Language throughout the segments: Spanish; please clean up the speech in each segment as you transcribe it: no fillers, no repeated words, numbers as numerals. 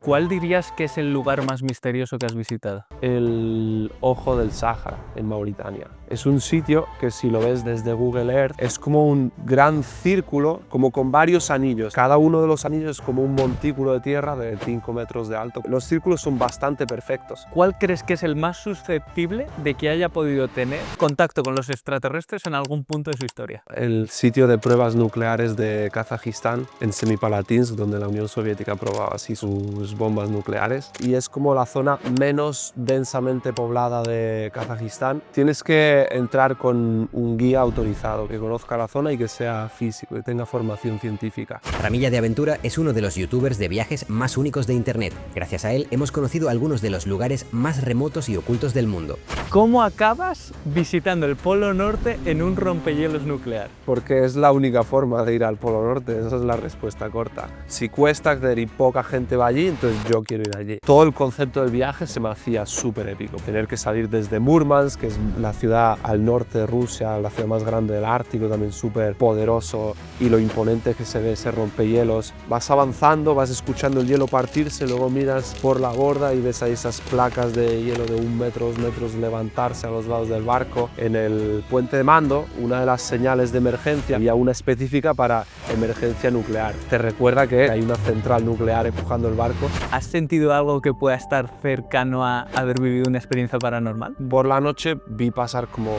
¿Cuál dirías que es el lugar más misterioso que has visitado? El Ojo del Sáhara, en Mauritania. Es un sitio que, si lo ves desde Google Earth, es como un gran círculo, como con varios anillos. Cada uno de los anillos es como un montículo de tierra de 5 metros de alto. Los círculos son bastante perfectos. ¿Cuál crees que es el más susceptible de que haya podido tener contacto con los extraterrestres en algún punto de su historia? El sitio de pruebas nucleares de Kazajistán, en Semipalatinsk, donde la Unión Soviética probaba así sus bombas nucleares. Y es como la zona menos densamente poblada de Kazajistán. Tienes que entrar con un guía autorizado que conozca la zona y que sea físico y tenga formación científica. Ramilla de Aventura es uno de los youtubers de viajes más únicos de internet. Gracias a él hemos conocido algunos de los lugares más remotos y ocultos del mundo. ¿Cómo acabas visitando el Polo Norte en un rompehielos nuclear? Porque es la única forma de ir al Polo Norte, esa es la respuesta corta. Si cuesta acceder y poca gente va allí, entonces yo quiero ir allí. Todo el concepto del viaje se me hacía súper épico. Tener que salir desde Murmansk, que es la ciudad al norte de Rusia, la ciudad más grande del Ártico, también súper poderoso, y lo imponente que se ve ese rompehielos. Vas avanzando, vas escuchando el hielo partirse, luego miras por la borda y ves ahí esas placas de hielo de 1 metro, 2 metros levantarse a los lados del barco. En el puente de mando, una de las señales de emergencia, había una específica para emergencia nuclear. Te recuerda que hay una central nuclear empujando el barco. ¿Has sentido algo que pueda estar cercano a haber vivido una experiencia paranormal? Por la noche vi pasar como...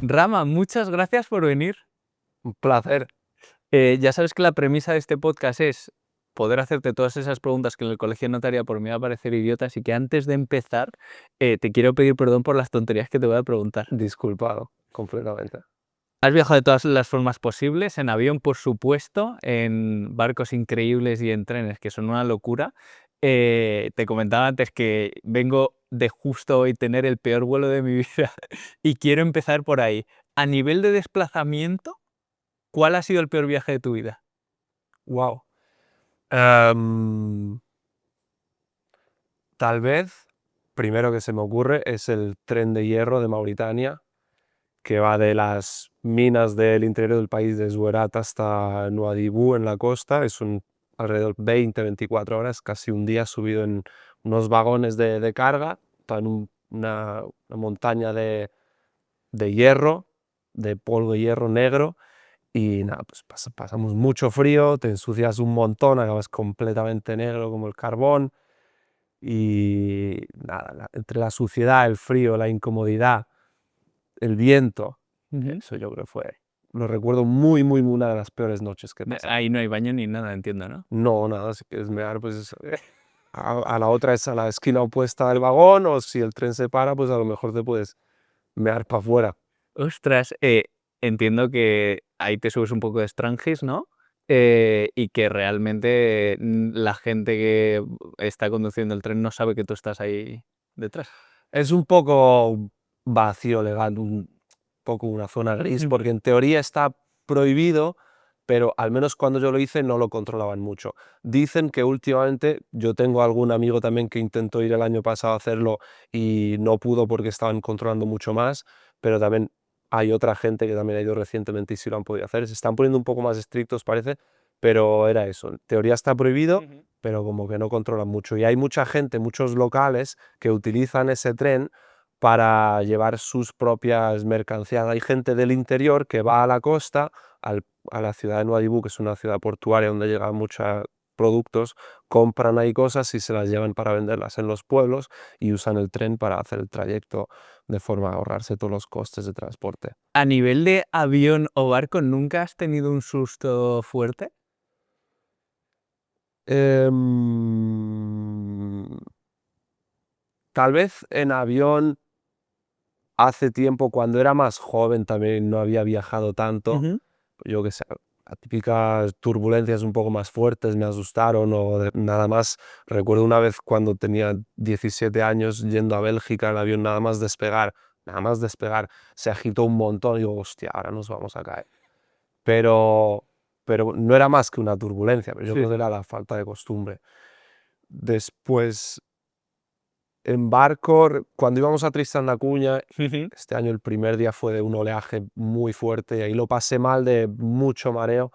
Rama, muchas gracias por venir. Un placer. Ya sabes que la premisa de este podcast es poder hacerte todas esas preguntas que en el colegio no te haría por mí a parecer idiota, así que antes de empezar te quiero pedir perdón por las tonterías que te voy a preguntar. Disculpado, completamente. Has viajado de todas las formas posibles, en avión por supuesto, en barcos increíbles y en trenes que son una locura. Te comentaba antes que vengo de justo hoy tener el peor vuelo de mi vida y quiero empezar por ahí. A nivel de desplazamiento, ¿cuál ha sido el peor viaje de tu vida? Wow. Tal vez, primero que se me ocurre, es el tren de hierro de Mauritania, que va de las minas del interior del país de Zouerat hasta Nouadhibou en la costa. Es alrededor de 20-24 horas, casi un día subido en unos vagones de carga, está en una montaña de hierro, de polvo de hierro negro. Y nada, pues pasamos mucho frío, te ensucias un montón, acabas completamente negro como el carbón. Y nada, entre la suciedad, el frío, la incomodidad, el viento, eso yo creo fue, lo recuerdo muy, muy, una de las peores noches que he pasado. Ahí no hay baño ni nada, entiendo, ¿no? No, nada, si quieres mear, pues a la otra es a la esquina opuesta del vagón, o si el tren se para, pues a lo mejor te puedes mear para afuera. Ostras, entiendo que ahí te subes un poco de Strangis, ¿no? Y que realmente la gente que está conduciendo el tren no sabe que tú estás ahí detrás. Es un poco vacío legal, un poco una zona gris, porque en teoría está prohibido, pero al menos cuando yo lo hice no lo controlaban mucho. Dicen que últimamente, yo tengo algún amigo también que intentó ir el año pasado a hacerlo y no pudo porque estaban controlando mucho más, pero también hay otra gente que también ha ido recientemente y sí lo han podido hacer. Se están poniendo un poco más estrictos, parece, pero era eso. En teoría está prohibido, pero como que no controlan mucho. Y hay mucha gente, muchos locales que utilizan ese tren para llevar sus propias mercancías. Hay gente del interior que va a la costa, a la ciudad de Nouadhibou, que es una ciudad portuaria donde llegan muchos productos, compran ahí cosas y se las llevan para venderlas en los pueblos y usan el tren para hacer el trayecto de forma a ahorrarse todos los costes de transporte. A nivel de avión o barco, ¿nunca has tenido un susto fuerte? Tal vez en avión hace tiempo, cuando era más joven, también no había viajado tanto. Yo qué sé, las típicas turbulencias un poco más fuertes me asustaron, o nada más. Recuerdo una vez cuando tenía 17 años yendo a Bélgica, el avión nada más despegar, se agitó un montón y digo, hostia, ahora nos vamos a caer. Pero, pero no era más que una turbulencia, pero yo creo que era la falta de costumbre. Después, en barco, cuando íbamos a Tristan da Cunha, este año el primer día fue de un oleaje muy fuerte y ahí lo pasé mal, de mucho mareo.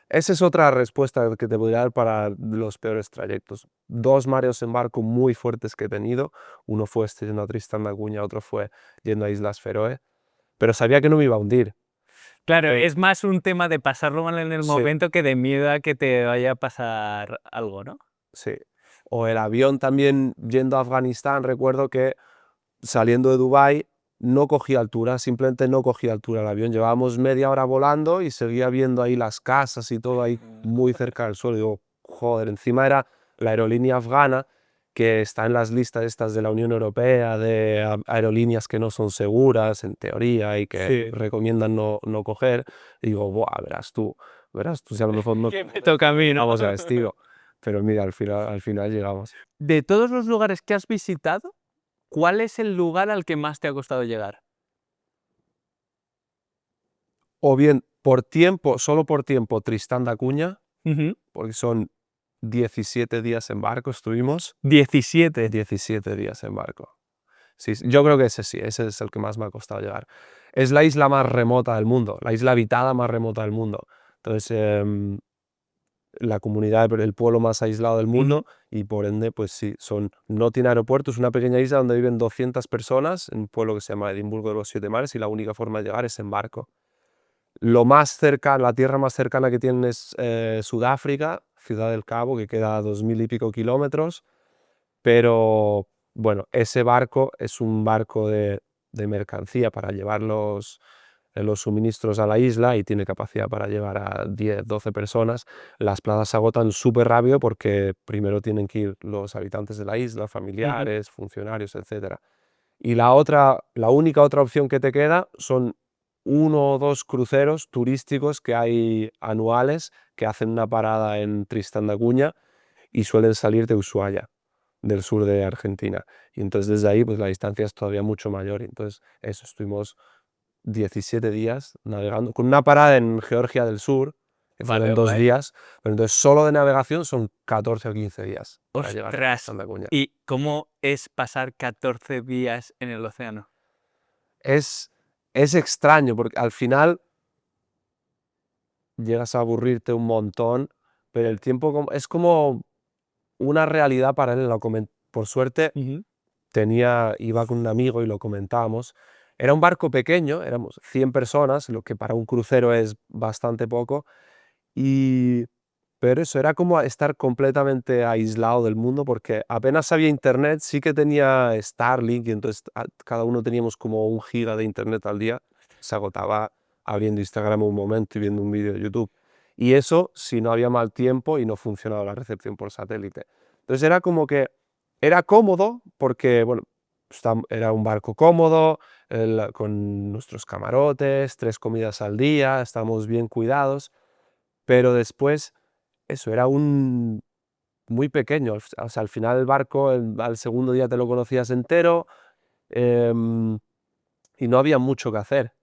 Esa es otra respuesta que te podría dar para los peores trayectos. 2 mareos en barco muy fuertes que he tenido. Uno fue yendo a Tristán da Cunha, otro fue yendo a Islas Feroe. Pero sabía que no me iba a hundir. Claro, es más un tema de pasarlo mal en el Sí. momento que de miedo a que te vaya a pasar algo, ¿no? Sí. O el avión también yendo a Afganistán, recuerdo que saliendo de Dubái no cogía altura, simplemente no cogía altura el avión. Llevábamos media hora volando y seguía viendo ahí las casas y todo ahí muy cerca del suelo. Digo, joder, encima era la aerolínea afgana que está en las listas estas de la Unión Europea de aerolíneas que no son seguras en teoría y que Sí. recomiendan no coger. Y digo, buah, verás tú si a lo mejor no Que me toca a mí, ¿no? vamos a destino. Pero mira, al final llegamos. De todos los lugares que has visitado, ¿cuál es el lugar al que más te ha costado llegar? O bien por tiempo, solo por tiempo, Tristán da Cunha, Ujú. porque son 17 días en barco estuvimos. 17. 17 días en barco. Sí, yo creo que ese sí, ese es el que más me ha costado llegar. Es la isla más remota del mundo, la isla habitada más remota del mundo. Entonces, la comunidad, el pueblo más aislado del mundo y por ende, pues sí, no tiene aeropuerto, es una pequeña isla donde viven 200 personas, en un pueblo que se llama Edimburgo de los Siete Mares y la única forma de llegar es en barco. Lo más cercano, la tierra más cercana que tienen es Sudáfrica, Ciudad del Cabo, que queda a 2000 y pico kilómetros, pero bueno, ese barco es un barco de mercancía para llevar los suministros a la isla y tiene capacidad para llevar a 10, 12 personas. Las plazas se agotan súper rápido porque primero tienen que ir los habitantes de la isla, familiares, funcionarios, etc. Y la única otra opción que te queda son 1 o 2 cruceros turísticos que hay anuales que hacen una parada en Tristán da Cunha y suelen salir de Ushuaia, del sur de Argentina. Y entonces desde ahí pues la distancia es todavía mucho mayor. Y entonces eso, estuvimos 17 días navegando, con una parada en Georgia del Sur, que fueron 2 guay. días, pero entonces solo de navegación son 14 o 15 días para llegar a Ostras. Tristán da Cunha. ¿Y cómo es pasar 14 días en el océano? Es extraño porque al final llegas a aburrirte un montón, pero el tiempo es como una realidad paralela. Por suerte iba con un amigo y lo comentábamos. Era un barco pequeño, éramos 100 personas, lo que para un crucero es bastante poco, pero eso era como estar completamente aislado del mundo porque apenas había internet, sí que tenía Starlink y entonces cada uno teníamos como 1 giga de internet al día, se agotaba abriendo Instagram un momento y viendo un vídeo de YouTube. Y eso si no había mal tiempo y no funcionaba la recepción por satélite. Entonces era como que era cómodo porque, bueno, era un barco cómodo, con nuestros camarotes, 3 comidas al día, estábamos bien cuidados, pero después eso era muy pequeño. O sea, al final el barco, al segundo día te lo conocías entero, em, y no había mucho que hacer.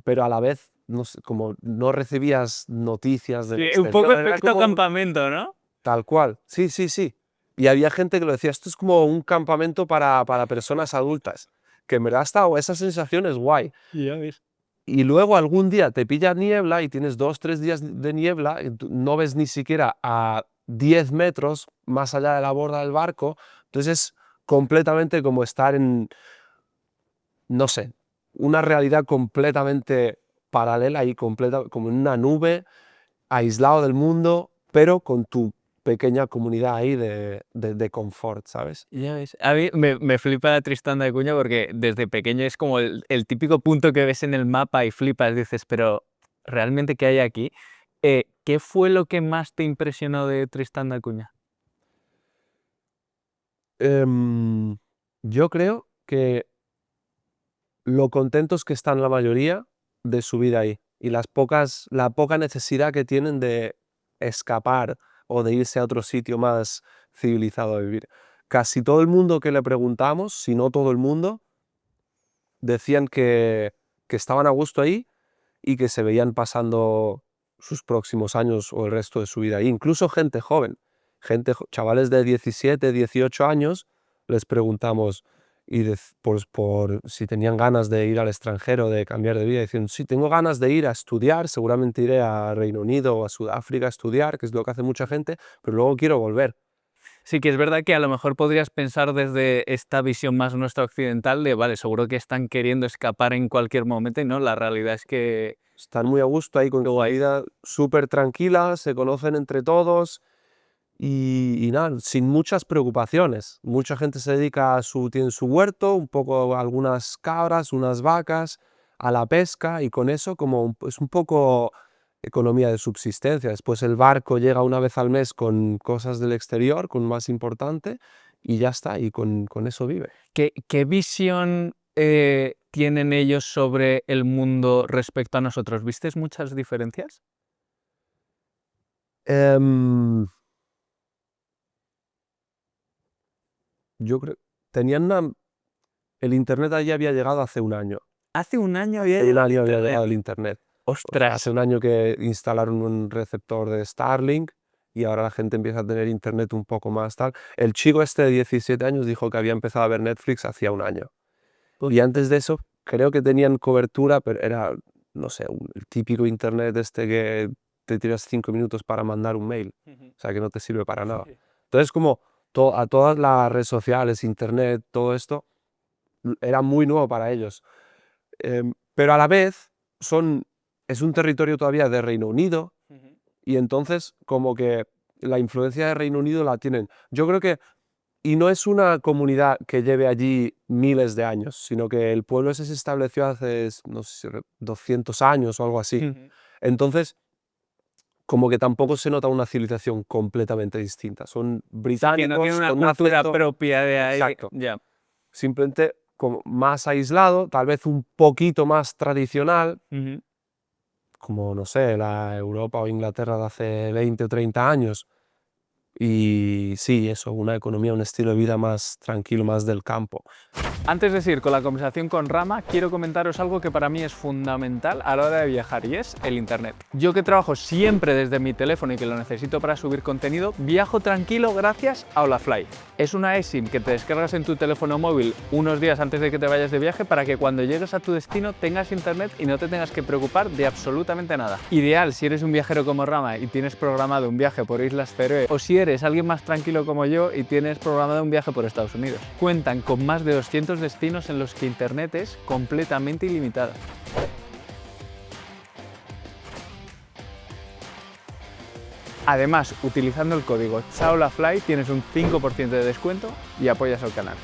Pero a la vez, no sé, como no recibías noticias del Sí, un poco exterior, era efecto como campamento, ¿no? tal cual. Sí, sí, sí. Y había gente que lo decía, esto es como un campamento para personas adultas, que en verdad esa sensación es guay. Ya ves. Y luego algún día te pilla niebla y tienes 2, 3 días de niebla y no ves ni siquiera a 10 metros más allá de la borda del barco. Entonces es completamente como estar en, no sé, una realidad completamente paralela y completa, como en una nube, aislado del mundo, pero con tu pequeña comunidad ahí de confort, ¿sabes? Ya ves. A mí me flipa Tristán da Cunha porque desde pequeño es como el típico punto que ves en el mapa y flipas, dices, pero ¿realmente qué hay aquí? ¿Qué fue lo que más te impresionó de Tristán da Cunha? Yo creo que lo contentos que están la mayoría de su vida ahí y la poca necesidad que tienen de escapar o de irse a otro sitio más civilizado a vivir. Casi todo el mundo que le preguntamos, si no todo el mundo, decían que estaban a gusto ahí y que se veían pasando sus próximos años o el resto de su vida ahí. Incluso gente joven, chavales de 17, 18 años, les preguntamos, y por si tenían ganas de ir al extranjero, de cambiar de vida, diciendo, sí, tengo ganas de ir a estudiar, seguramente iré a Reino Unido o a Sudáfrica a estudiar, que es lo que hace mucha gente, pero luego quiero volver. Sí que es verdad que a lo mejor podrías pensar desde esta visión más nuestra occidental de, vale, seguro que están queriendo escapar en cualquier momento y no, la realidad es que... Están muy a gusto ahí con su vida súper tranquila, se conocen entre todos y nada, sin muchas preocupaciones. Mucha gente se dedica tiene su huerto, un poco algunas cabras, unas vacas, a la pesca y con eso es un poco economía de subsistencia. Después el barco llega una vez al mes con cosas del exterior, con más importante y ya está, y con eso vive. ¿Qué visión tienen ellos sobre el mundo respecto a nosotros? ¿Vistes muchas diferencias? Yo creo el internet allí había llegado hace un año. Hace un año había Hace un año había Internet. llegado el internet. O sea, ¡Ostras! hace un año que instalaron un receptor de Starlink y ahora la gente empieza a tener internet un poco más tal. El chico este de 17 años dijo que había empezado a ver Netflix hacía un año. Y antes de eso creo que tenían cobertura, pero era, no sé, el típico internet este que te tiras 5 minutos para mandar un mail. O sea, que no te sirve para nada. Entonces, como a todas las redes sociales, internet, todo esto, era muy nuevo para ellos. Pero a la vez es un territorio todavía de Reino Unido y entonces como que la influencia de Reino Unido la tienen. Yo creo que, y no es una comunidad que lleve allí miles de años, sino que el pueblo ese se estableció hace, no sé, 200 años o algo así. Entonces, como que tampoco se nota una civilización completamente distinta. Son Que británicos no tiene una con un cultura acento, propia de ahí. exacto, Ya. simplemente como más aislado, tal vez un poquito más tradicional, como, no sé, la Europa o Inglaterra de hace 20 o 30 años. Y sí, eso, una economía, un estilo de vida más tranquilo, más del campo. Antes de seguir con la conversación con Rama, quiero comentaros algo que para mí es fundamental a la hora de viajar y es el internet. Yo que trabajo siempre desde mi teléfono y que lo necesito para subir contenido, viajo tranquilo gracias a Holafly. Es una eSIM que te descargas en tu teléfono móvil unos días antes de que te vayas de viaje para que cuando llegues a tu destino tengas internet y no te tengas que preocupar de absolutamente nada. Ideal si eres un viajero como Rama y tienes programado un viaje por Islas Feroe, o si eres alguien más tranquilo como yo y tienes programado un viaje por Estados Unidos. Cuentan con más de 200 destinos en los que internet es completamente ilimitada. Además, utilizando el código CHAOLAFLY tienes un 5% de descuento y apoyas al canal.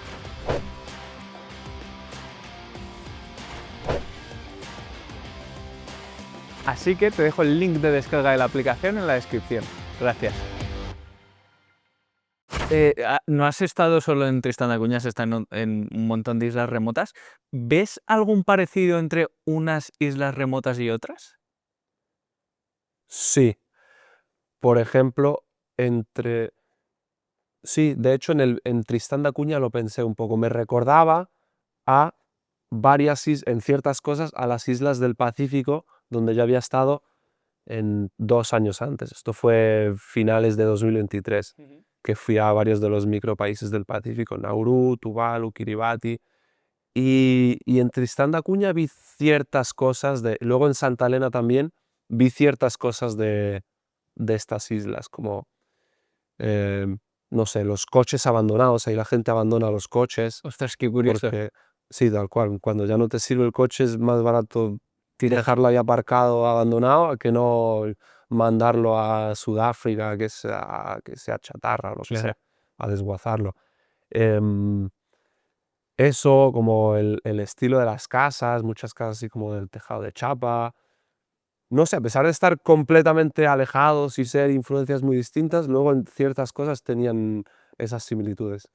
Así que te dejo el link de descarga de la aplicación en la descripción. Gracias. No has estado solo en Tristán da Cunha, has estado en un montón de islas remotas. ¿Ves algún parecido entre unas islas remotas y otras? Sí, por ejemplo, sí, de hecho en Tristán da Cunha lo pensé un poco, me recordaba a en ciertas cosas a las islas del Pacífico donde yo había estado en 2 años antes. Esto fue finales de 2023, que fui a varios de los micropaíses del Pacífico, Nauru, Tuvalu, Kiribati, y en Tristán da Cunha vi ciertas cosas luego en Santa Elena también vi ciertas cosas de estas islas, como, no sé, los coches abandonados, ahí la gente abandona los coches, Ostras, qué curioso. porque, sí, tal cual, cuando ya no te sirve el coche es más barato dejarlo ahí aparcado, abandonado, a que no mandarlo a Sudáfrica, que sea chatarra o lo que sea, a desguazarlo. Eso, como el estilo de las casas, muchas casas así como del tejado de chapa. No sé, a pesar de estar completamente alejados y ser influencias muy distintas, luego en ciertas cosas tenían esas similitudes.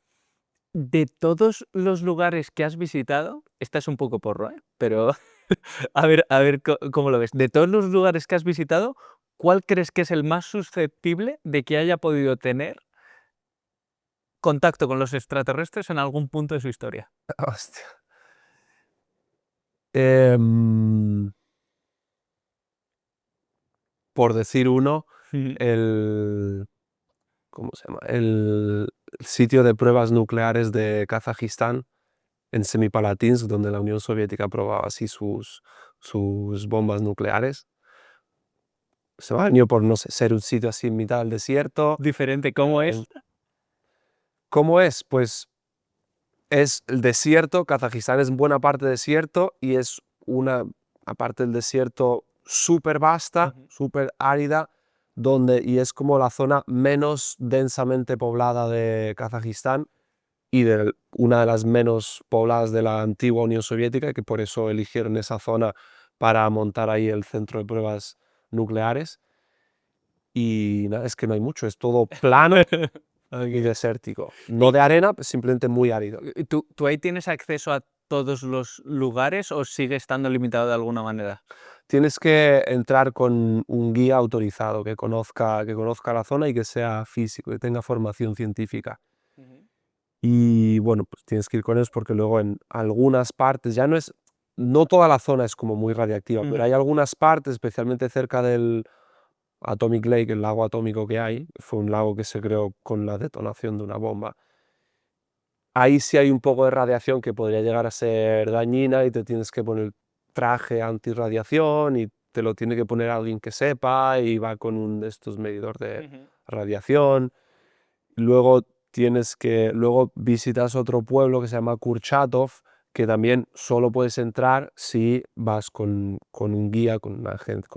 De todos los lugares que has visitado, esta es un poco porro, pero a ver cómo lo ves. De todos los lugares que has visitado, ¿cuál crees que es el más susceptible de que haya podido tener contacto con los extraterrestres en algún punto de su historia? Hostia. Por decir uno, ¿cómo se llama? El sitio de pruebas nucleares de Kazajistán, en Semipalatinsk, donde la Unión Soviética probaba así sus bombas nucleares. Se me ha venido por, no sé, ser un sitio así en mitad del desierto. Diferente, ¿cómo es? ¿Cómo es? Pues es el desierto. Kazajistán es en buena parte desierto y es una parte del desierto súper vasta, súper árida, y es como la zona menos densamente poblada de Kazajistán y una de las menos pobladas de la antigua Unión Soviética, que por eso eligieron esa zona para montar ahí el centro de pruebas nucleares. Y nada, es que no hay mucho, es todo plano y desértico. No de arena, simplemente muy árido. ¿Tú ahí tienes acceso a todos los lugares o sigue estando limitado de alguna manera? Tienes que entrar con un guía autorizado que conozca la zona y que sea físico, que tenga formación científica. Y bueno, pues tienes que ir con ellos porque luego en algunas partes, no toda la zona es como muy radiactiva, pero hay algunas partes, especialmente cerca del Atomic Lake, el lago atómico que hay, fue un lago que se creó con la detonación de una bomba. Ahí sí hay un poco de radiación que podría llegar a ser dañina y te tienes que poner traje antirradiación y te lo tiene que poner alguien que sepa y va con un de estos medidor de radiación. Luego luego visitas otro pueblo que se llama Kurchatov, que también solo puedes entrar si vas con un guía, con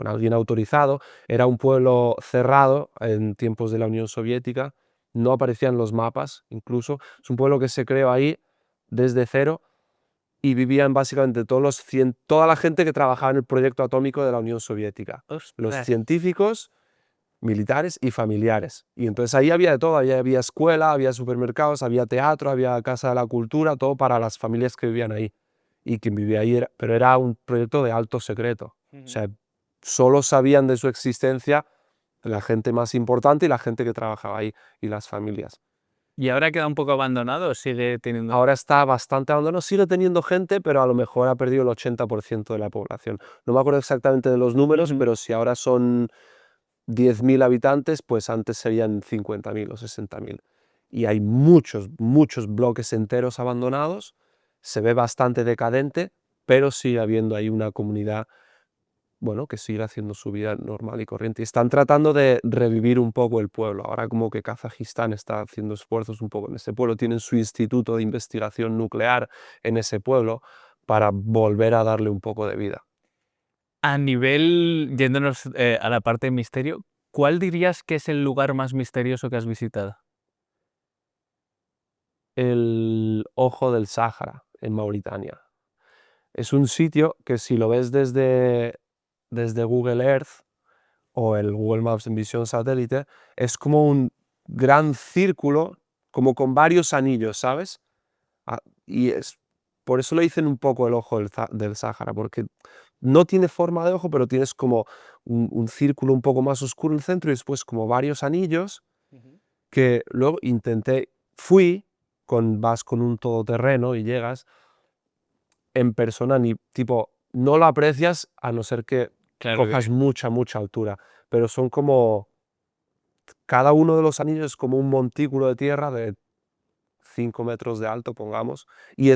alguien autorizado. Era un pueblo cerrado en tiempos de la Unión Soviética, no aparecían los mapas incluso. Es un pueblo que se creó ahí desde cero y vivían básicamente toda la gente que trabajaba en el proyecto atómico de la Unión Soviética. Los ¡Ostras! científicos, militares y familiares. Y entonces ahí había de todo, había escuela, había supermercados, había teatro, había casa de la cultura, todo para las familias que vivían ahí. Y quien vivía ahí pero era un proyecto de alto secreto. O sea, solo sabían de su existencia la gente más importante y la gente que trabajaba ahí y las familias. ¿Y ahora queda un poco abandonado o sigue teniendo...? Ahora está bastante abandonado, sigue teniendo gente, pero a lo mejor ha perdido el 80% de la población. No me acuerdo exactamente de los números, pero si ahora son 10.000 habitantes, pues antes serían 50.000 o 60.000. Y hay muchos bloques enteros abandonados, se ve bastante decadente, pero sigue habiendo ahí una comunidad, bueno, que sigue haciendo su vida normal y corriente. Y están tratando de revivir un poco el pueblo. Ahora como que Kazajistán está haciendo esfuerzos un poco en ese pueblo, tienen su instituto de investigación nuclear en ese pueblo para volver a darle un poco de vida. A nivel, yéndonos a la parte de misterio, ¿cuál dirías que es el lugar más misterioso que has visitado? El Ojo del Sáhara, en Mauritania. Es un sitio que si lo ves desde Google Earth o el Google Maps en visión satélite, es como un gran círculo, como con varios anillos, ¿sabes? Y por eso le dicen un poco el Ojo del Sáhara, porque no tiene forma de ojo, pero tienes como un círculo un poco más oscuro en el centro y después como varios anillos que luego vas con un todoterreno y llegas en persona, no lo aprecias a no ser que Claro cojas mucha altura, pero son como, cada uno de los anillos es como un montículo de tierra de 5 metros de alto, pongamos, y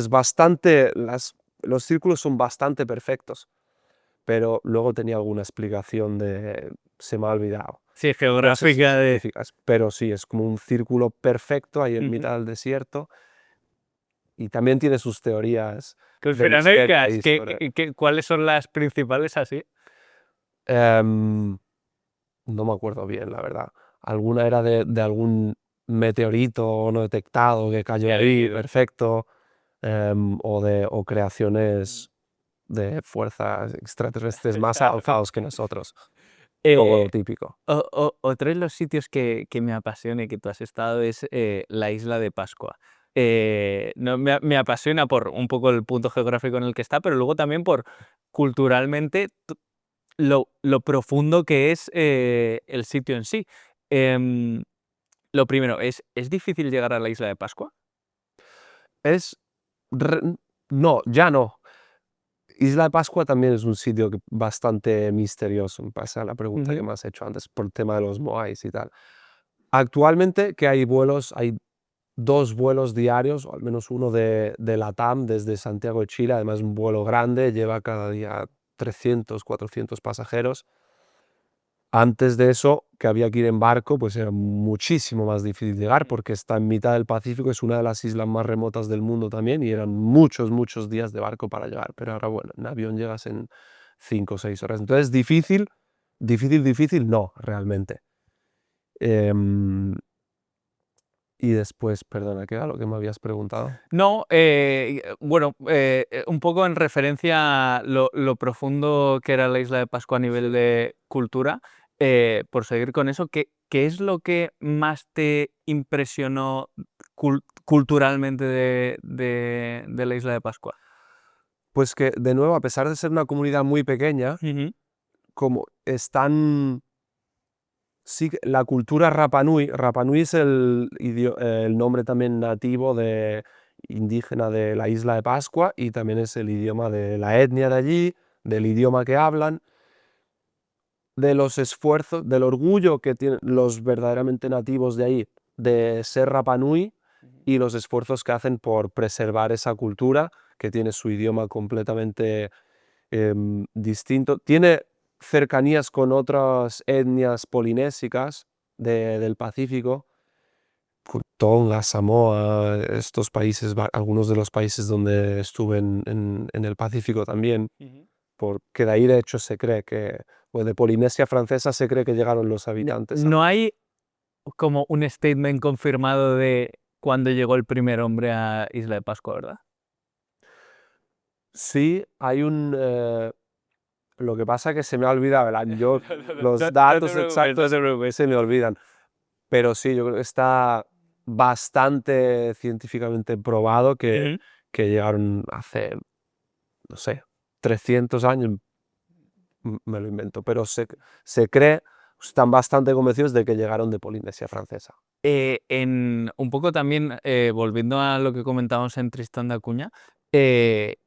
los círculos son bastante perfectos, pero luego tenía alguna explicación se me ha olvidado. Sí, No sé geográfica de... científicas, pero sí, es como un círculo perfecto ahí en mitad del desierto y también tiene sus teorías de misterio Conspiranoicas, ahí sobre... ¿cuáles son las principales así? no me acuerdo bien, la verdad. Alguna era de algún meteorito no detectado que cayó Que ha ahí, habido. perfecto, o creaciones de fuerzas extraterrestres más avanzados que nosotros. Todo lo Eh, típico. Otro de los sitios que me apasiona y que tú has estado es la isla de Pascua. No, me apasiona por un poco el punto geográfico en el que está, pero luego también por culturalmente lo profundo que es el sitio en sí. Em, lo primero, ¿es difícil llegar a la isla de Pascua? Es... No, ya no. Isla de Pascua también es un sitio bastante misterioso, me pasa la pregunta que me has hecho antes por el tema de los Moais y tal. Actualmente que hay vuelos, hay 2 vuelos diarios, o al menos uno de LATAM desde Santiago de Chile, además un vuelo grande, lleva cada día 300, 400 pasajeros. Antes de eso, que había que ir en barco, pues era muchísimo más difícil llegar porque está en mitad del Pacífico, es una de las islas más remotas del mundo también y eran muchos, muchos días de barco para llegar. Pero ahora, bueno, en avión llegas en 5 o 6 horas. Entonces, difícil, difícil, difícil, no, realmente. Em, y después, perdona, ¿qué era lo que me habías preguntado? No, bueno, un poco en referencia a lo profundo que era la Isla de Pascua a nivel de cultura, por seguir con eso, ¿qué es lo que más te impresionó culturalmente de la Isla de Pascua? Pues que, de nuevo, a pesar de ser una comunidad muy pequeña, Ujú, como están. Sí, la cultura Rapa Nui. Rapa Nui es el nombre también nativo indígena de la isla de Pascua y también es el idioma de la etnia de allí, del idioma que hablan, de los esfuerzos, del orgullo que tienen los verdaderamente nativos de ahí de ser Rapa Nui y los esfuerzos que hacen por preservar esa cultura que tiene su idioma completamente distinto. Tiene cercanías con otras etnias polinésicas del Pacífico, Tonga, Samoa, estos países, algunos de los países donde estuve en el Pacífico también, ujú. porque de ahí de hecho se cree que, o de Polinesia Francesa se cree que llegaron los habitantes. No hay como un statement confirmado de cuándo llegó el primer hombre a Isla de Pascua, ¿verdad? Sí, hay lo que pasa que se me ha olvidado el año. Yo, los No te datos preocupes, no exactos te preocupes. se me olvidan. Pero sí, yo creo que está bastante científicamente probado Ujú. que llegaron hace, no sé, 300 años, me lo invento, pero se cree, están bastante convencidos de que llegaron de Polinesia Francesa. Un poco también, volviendo a lo que comentábamos en Tristán da Cunha, eh,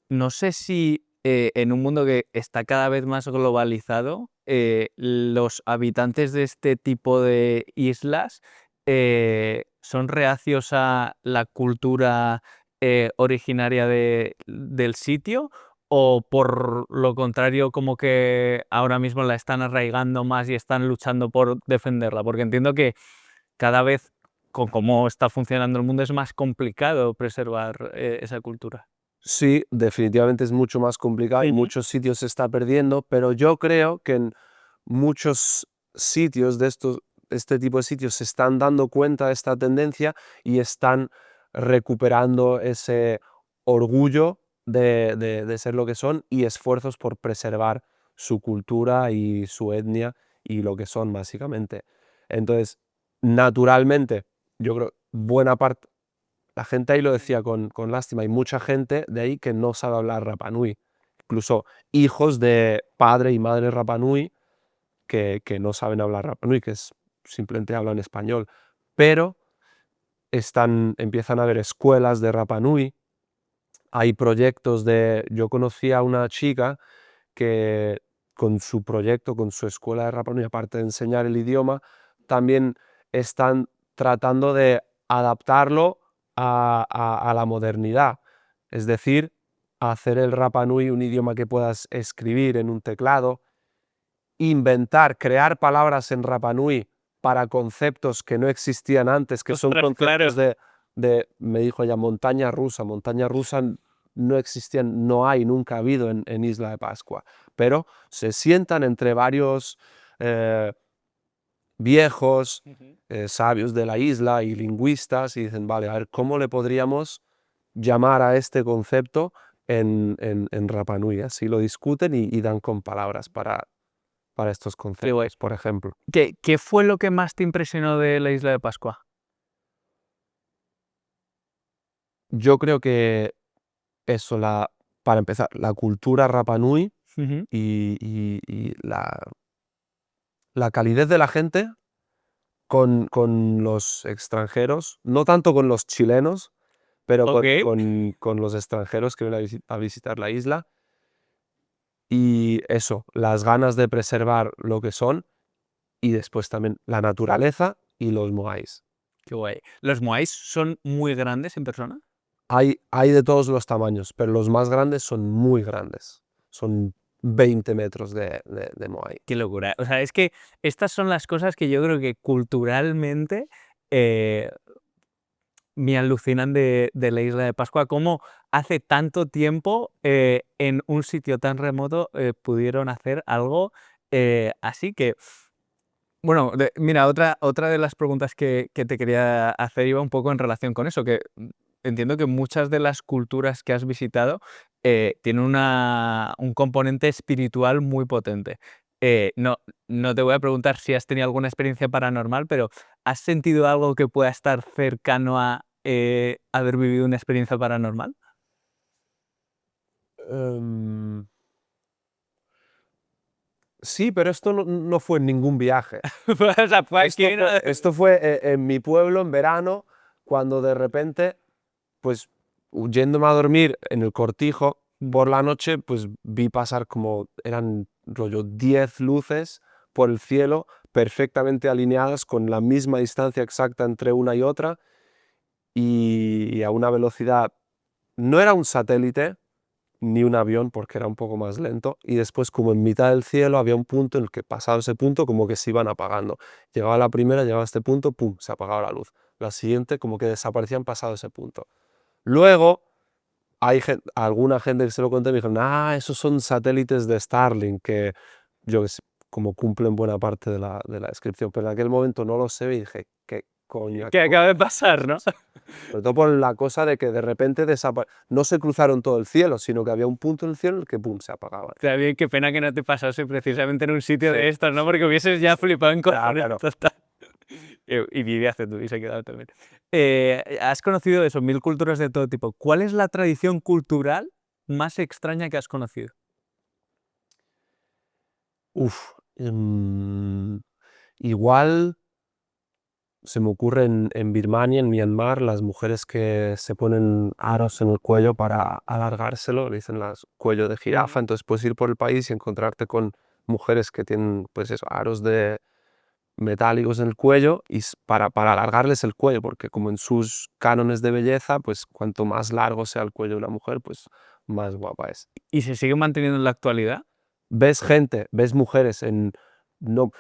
no sé si en un mundo que está cada vez más globalizado, los habitantes de este tipo de islas son reacios a la cultura originaria del sitio, o por lo contrario, como que ahora mismo la están arraigando más y están luchando por defenderla, porque entiendo que cada vez, con cómo está funcionando el mundo, es más complicado preservar esa cultura. Sí, definitivamente es mucho más complicado, en Ujú. muchos sitios se está perdiendo, pero yo creo que en muchos sitios este tipo de sitios se están dando cuenta de esta tendencia y están recuperando ese orgullo de ser lo que son y esfuerzos por preservar su cultura y su etnia y lo que son básicamente. Entonces, naturalmente, yo creo buena parte, la gente ahí lo decía con lástima, hay mucha gente de ahí que no sabe hablar Rapa Nui, incluso hijos de padre y madre Rapa Nui que no saben hablar Rapa Nui, simplemente hablan español, pero empiezan a haber escuelas de Rapa Nui, hay proyectos yo conocí a una chica que con su proyecto, con su escuela de Rapa Nui, aparte de enseñar el idioma, también están tratando de adaptarlo a la modernidad. Es decir, hacer el Rapa Nui un idioma que puedas escribir en un teclado, crear palabras en Rapa Nui para conceptos que no existían antes, que son Ostras, claro. conceptos me dijo ella, montaña rusa. Montaña rusa no existían, no hay, nunca ha habido en Isla de Pascua, pero se sientan entre varios viejos, Ujú. sabios de la isla y lingüistas y dicen, vale, a ver, ¿cómo le podríamos llamar a este concepto en Rapa Nui? Así lo discuten y dan con palabras para estos Qué guay. conceptos, por ejemplo. ¿Qué fue lo que más te impresionó de la Isla de Pascua? Yo creo que eso, para empezar, la cultura Rapa Nui Ujú. y la calidez de la gente con los extranjeros, no tanto con los chilenos, pero Ok. con los extranjeros que vienen a visitar la isla. Y eso, las ganas de preservar lo que son y después también la naturaleza y los moais. Qué guay. ¿Los moais son muy grandes en persona? Hay de todos los tamaños, pero los más grandes son muy grandes. Son 20 metros de Moai. Qué locura. O sea, es que estas son las cosas que yo creo que culturalmente eh, me alucinan de la isla de Pascua. Cómo hace tanto tiempo en un sitio tan remoto pudieron hacer algo así que... Bueno, mira, otra de las preguntas que te quería hacer iba un poco en relación con eso, que entiendo que muchas de las culturas que has visitado tienen un componente espiritual muy potente. No te voy a preguntar si has tenido alguna experiencia paranormal, pero ¿has sentido algo que pueda estar cercano a haber vivido una experiencia paranormal? Em, sí, pero esto no fue en ningún viaje. O sea, fue Esto aquí, ¿no? fue, esto fue en mi pueblo en verano, cuando de repente, pues yéndome a dormir en el cortijo, por la noche, pues vi pasar como eran rollo 10 luces por el cielo, perfectamente alineadas, con la misma distancia exacta entre una y otra, y a una velocidad, no era un satélite ni un avión porque era un poco más lento, y después como en mitad del cielo había un punto en el que pasado ese punto como que se iban apagando. Llegaba la primera, llegaba a este punto, pum, se apagaba la luz. La siguiente como que desaparecían pasado ese punto. Luego hay alguna gente que se lo conté y me dijeron, ah, esos son satélites de Starlink, que yo que sé, como cumplen buena parte de la descripción, pero en aquel momento no lo sé y dije, ¿qué coño? Que acaba de pasar, ¿no? Sobre todo por la cosa de que de repente no se cruzaron todo el cielo, sino que había un punto en el cielo en el que pum, se apagaba. O sea, bien, qué pena que no te pasase precisamente en un sitio Sí. de estos, ¿no? Porque hubieses ya flipado en cojones. Claro. Total. Y vivías en tu y se ha quedado también. Has conocido eso, 1000 culturas de todo tipo. ¿Cuál es la tradición cultural más extraña que has conocido? Uf, igual se me ocurre en Birmania, en Myanmar, las mujeres que se ponen aros en el cuello para alargárselo, le dicen las cuello de jirafa, entonces puedes ir por el país y encontrarte con mujeres que tienen, pues eso, aros metálicos en el cuello y para alargarles el cuello, porque como en sus cánones de belleza, pues cuanto más largo sea el cuello de una mujer, pues más guapa es. ¿Y se sigue manteniendo en la actualidad? Ves gente, ves mujeres no,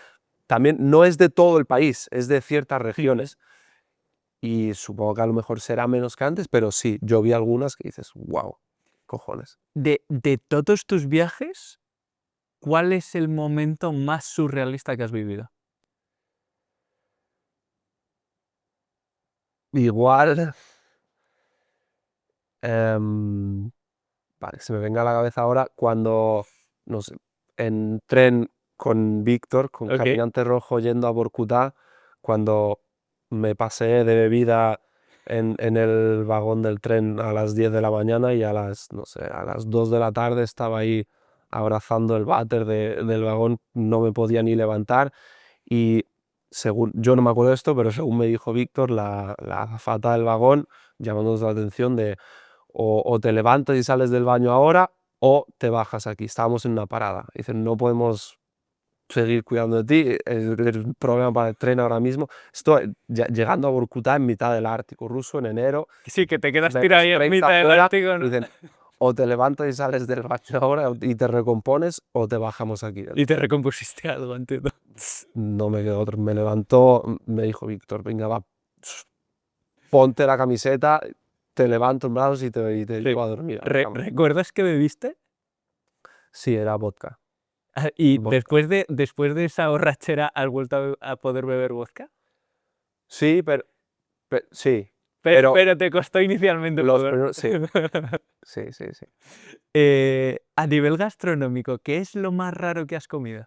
también no es de todo el país, es de ciertas regiones y supongo que a lo mejor será menos que antes, pero sí, yo vi algunas que dices, wow, cojones. De todos tus viajes, ¿cuál es el momento más surrealista que has vivido? Igual, em, vale, se me venga a la cabeza ahora cuando, no sé, en tren con Víctor, con Ok. Caminante Rojo yendo a Vorkutá, cuando me pasé de bebida en el vagón del tren a las 10 de la mañana y no sé, a las 2 de la tarde estaba ahí abrazando el váter del vagón, no me podía ni levantar y según, yo no me acuerdo de esto, pero según me dijo Víctor, la azafata del vagón, llamándonos la atención de o te levantas y sales del baño ahora o te bajas aquí. Estábamos en una parada. Dicen, no podemos seguir cuidando de ti, es un problema para el tren ahora mismo. Estoy llegando a Vorkutá en mitad del Ártico ruso en enero, Sí, que te quedas menos tirado ahí en 30 mitad del afuera, Ártico, ¿no? dicen, o te levantas y sales del baño ahora y te recompones o te bajamos aquí. Y te recompusiste algo, entiendo. No me quedó otro. Me levantó, me dijo Víctor, venga, va, ponte la camiseta, te levanto en brazos y te llevo a dormir a la cama. ¿Recuerdas que bebiste? Sí, era vodka. Y Vodka. después de esa borrachera, ¿has vuelto a poder beber vodka? Sí, sí, pero Pero te costó inicialmente los poder. primeros, sí, sí, sí, sí. A nivel gastronómico, ¿qué es lo más raro que has comido?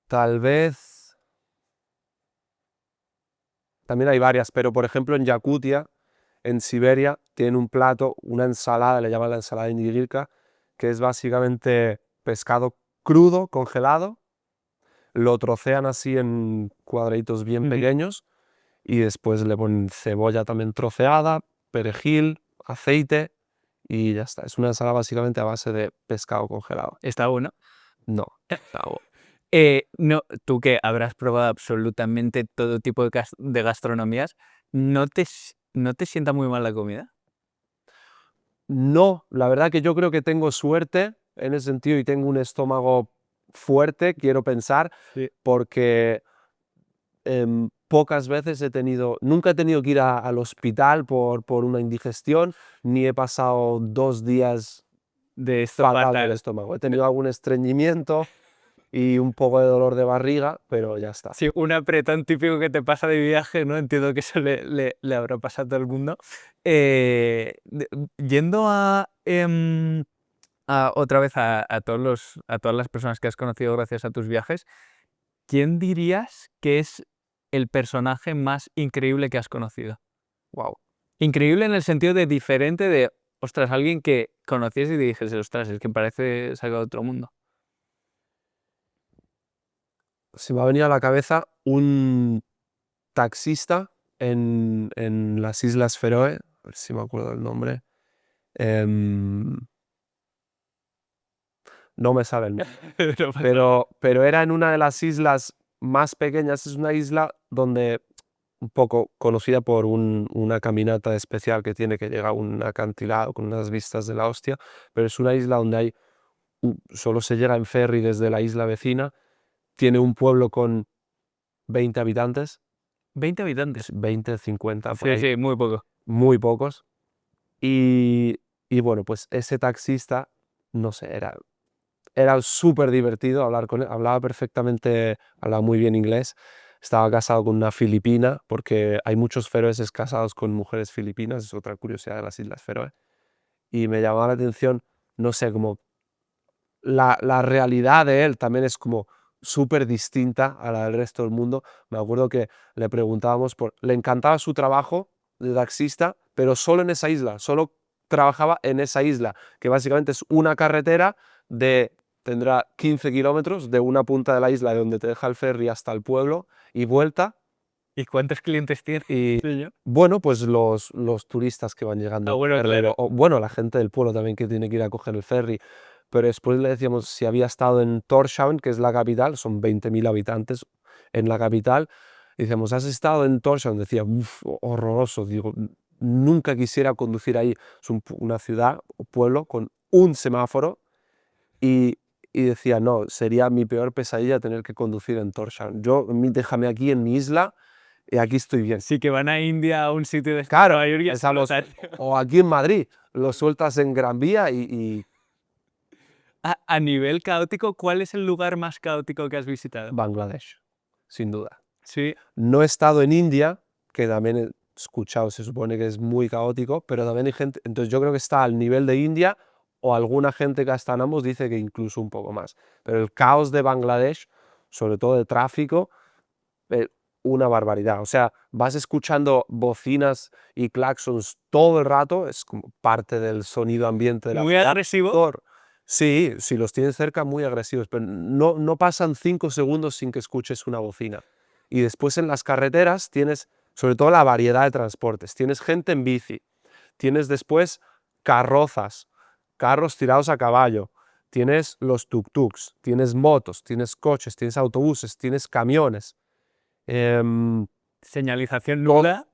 Tal vez, también hay varias, pero por ejemplo en Yakutia, en Siberia, tienen un plato, una ensalada, le llaman la ensalada indigirka, que es básicamente pescado crudo, congelado, lo trocean así en cuadraditos bien Ujú. pequeños y después le ponen cebolla también troceada, perejil, aceite y ya está. Es una ensalada básicamente a base de pescado congelado. Está bueno. No, está No, tú que habrás probado absolutamente todo tipo de gastronomías, ¿no te sienta muy mal la comida? No, la verdad que yo creo que tengo suerte en ese sentido y tengo un estómago fuerte, quiero pensar, Sí. porque pocas veces nunca he tenido que ir al hospital por una indigestión, ni he pasado 2 días De esto fatal del fatal. estómago. He tenido algún estreñimiento y un poco de dolor de barriga, pero ya está. Sí, un apretón típico que te pasa de viaje, ¿no? Entiendo que eso le habrá pasado a todo el mundo. Yendo otra vez a todas las personas que has conocido gracias a tus viajes, ¿quién dirías que es el personaje más increíble que has conocido? Wow. Increíble en el sentido de diferente de, ostras, alguien que conociese y te dijese, ostras, es que parece sacado de otro mundo. Se me ha venido a la cabeza un taxista en las Islas Feroe, a ver si me acuerdo el nombre. No me sale el nombre. Pero era en una de las islas más pequeñas. Es una isla donde, un poco conocida por una caminata especial que tiene, que llega a un acantilado con unas vistas de la hostia, pero es una isla donde solo se llega en ferry desde la isla vecina. Tiene un pueblo con 20 habitantes, 20 habitantes. 20, 50, por Sí, ahí, sí, muy poco. muy pocos. Y, y bueno, pues ese taxista, no sé, era súper divertido hablar con él, hablaba muy bien inglés, estaba casado con una filipina, porque hay muchos feroeses casados con mujeres filipinas, es otra curiosidad de las Islas Feroe, y me llamaba la atención, no sé, como la realidad de él también es como súper distinta a la del resto del mundo. Me acuerdo que le preguntábamos le encantaba su trabajo de taxista, pero solo en esa isla, solo trabajaba en esa isla, que básicamente es una carretera tendrá 15 kilómetros de una punta de la isla de donde te deja el ferry hasta el pueblo y vuelta. ¿Y cuántos clientes tienes? Y Sí, yo. bueno, pues los turistas que van llegando Ah, a bueno, cogerlo, claro. o bueno, la gente del pueblo también que tiene que ir a coger el ferry. Pero después le decíamos si había estado en Tórshavn, que es la capital, son 20.000 habitantes en la capital. Y decíamos, ¿has estado en Tórshavn? Decía, uff, horroroso. Digo, nunca quisiera conducir ahí. Es una ciudad o pueblo con un semáforo. Y, y decía, no, sería mi peor pesadilla tener que conducir en Tórshavn. Déjame aquí en mi isla y aquí estoy bien. Sí, que van a India a un sitio de Claro, Nueva York y pensamos, explotan. o aquí en Madrid, lo sueltas en Gran Vía y A nivel caótico, ¿cuál es el lugar más caótico que has visitado? Bangladesh, sin duda. Sí, No he estado en India, que también he escuchado, se supone que es muy caótico, pero también hay gente, entonces yo creo que está al nivel de India, o alguna gente que ha estado en ambos dice que incluso un poco más. Pero el caos de Bangladesh, sobre todo de tráfico, eh, una barbaridad. O sea, vas escuchando bocinas y claxons todo el rato, es como parte del sonido ambiente de la muy ciudad. agresivo. Sí, si los tienes cerca, muy agresivos, pero no pasan 5 segundos sin que escuches una bocina. Y después en las carreteras tienes, sobre todo, la variedad de transportes. Tienes gente en bici, tienes después carrozas, carros tirados a caballo, tienes los tuk-tuks, tienes motos, tienes coches, tienes autobuses, tienes camiones. Señalización To- nula.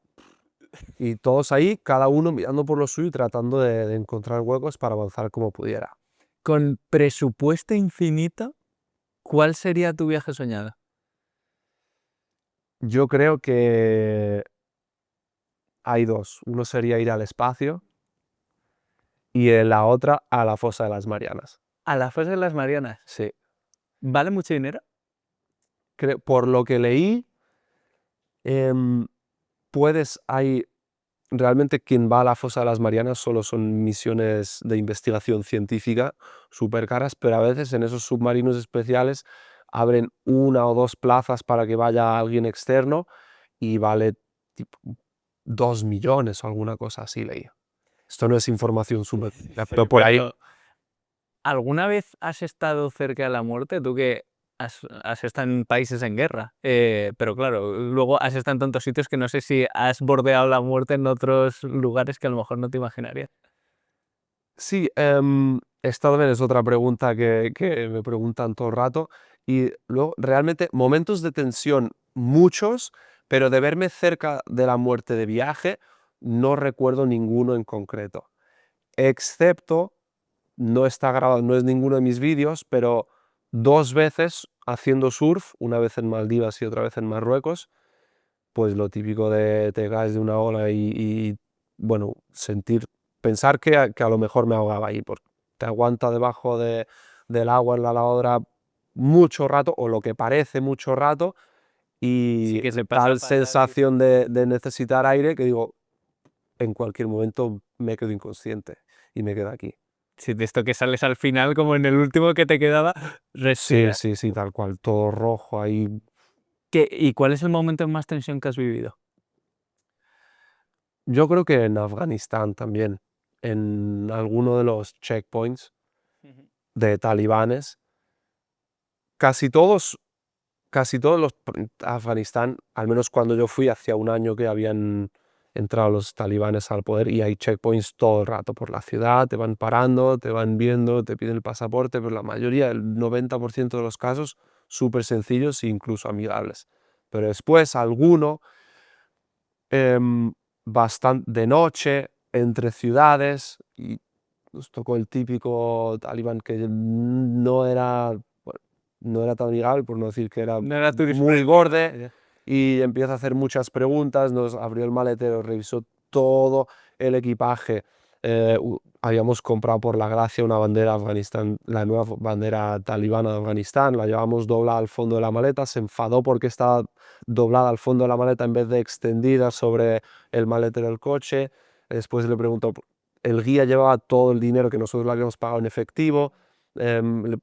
y todos ahí, cada uno mirando por lo suyo y tratando de encontrar huecos para avanzar como pudiera. Con presupuesto infinito, ¿cuál sería tu viaje soñado? Yo creo que hay dos. Uno sería ir al espacio y la otra a la fosa de las Marianas. A la fosa de las Marianas. Sí. ¿Vale mucho dinero? Por lo que leí, em, realmente quien va a la fosa de las Marianas solo son misiones de investigación científica súper caras, pero a veces en esos submarinos especiales abren 1 o 2 plazas para que vaya alguien externo y vale tipo 2 millones o alguna cosa así leí. Esto no es información súper, pero por ahí. Pero, ¿alguna vez has estado cerca de la muerte? Tú que has estado en países en guerra, pero claro, luego has estado en tantos sitios que no sé si has bordeado la muerte en otros lugares que a lo mejor no te imaginarías. Sí, esta también es otra pregunta que me preguntan todo el rato Y luego, realmente, momentos de tensión, muchos, pero de verme cerca de la muerte de viaje, no recuerdo ninguno en concreto. Excepto, no está grabado, no es ninguno de mis vídeos, pero 2 veces haciendo surf, una vez en Maldivas y otra vez en Marruecos, pues lo típico de te caes de una ola bueno, pensar que a lo mejor me ahogaba ahí, porque te aguanta debajo del agua en la lavadora mucho rato, o lo que parece mucho rato, Sí y que se pasa tal fatal y- sensación de necesitar aire que digo, en cualquier momento me quedo inconsciente y me quedo aquí. Sí, de esto que sales al final, como en el último que te quedaba, Sí, respira. sí, sí, tal cual, todo rojo ahí. ¿Y cuál es el momento de más tensión que has vivido? Yo creo que en Afganistán también, en alguno de los checkpoints de talibanes, casi todos, Afganistán, al menos cuando yo fui, hacía un año que habían entrado los talibanes al poder y hay checkpoints todo el rato por la ciudad, te van parando, te van viendo, te piden el pasaporte, pero la mayoría, el 90% de los casos, súper sencillos e incluso amigables. Pero después alguno bastante de noche, entre ciudades, y nos tocó el típico talibán que no era, bueno, no era tan amigable, por no decir que era No era tourist muy friendly, borde, ¿no? y empieza a hacer muchas preguntas, nos abrió el maletero, revisó todo el equipaje. Habíamos comprado por la gracia una bandera Afganistán, la nueva bandera talibana de Afganistán, la llevamos doblada al fondo de la maleta, se enfadó porque estaba doblada al fondo de la maleta en vez de extendida sobre el maletero del coche. Después le preguntó, el guía llevaba todo el dinero que nosotros le habíamos pagado en efectivo,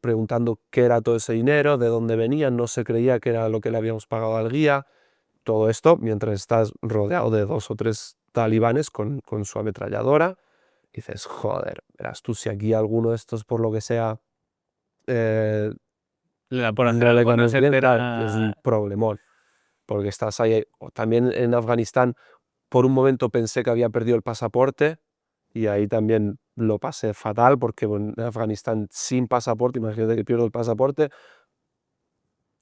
preguntando qué era todo ese dinero, de dónde venía, no se creía que era lo que le habíamos pagado al guía. Todo esto mientras estás rodeado de 2 o 3 talibanes con su ametralladora. Y dices, joder, verás tú, si aquí alguno de estos, por lo que sea, Por hacer no le algo no ganas se bien, claro, es entera. un problemón, porque estás ahí. O también en Afganistán, por un momento pensé que había perdido el pasaporte y ahí también lo pasé fatal, porque bueno, en Afganistán sin pasaporte, imagínate que pierdo el pasaporte,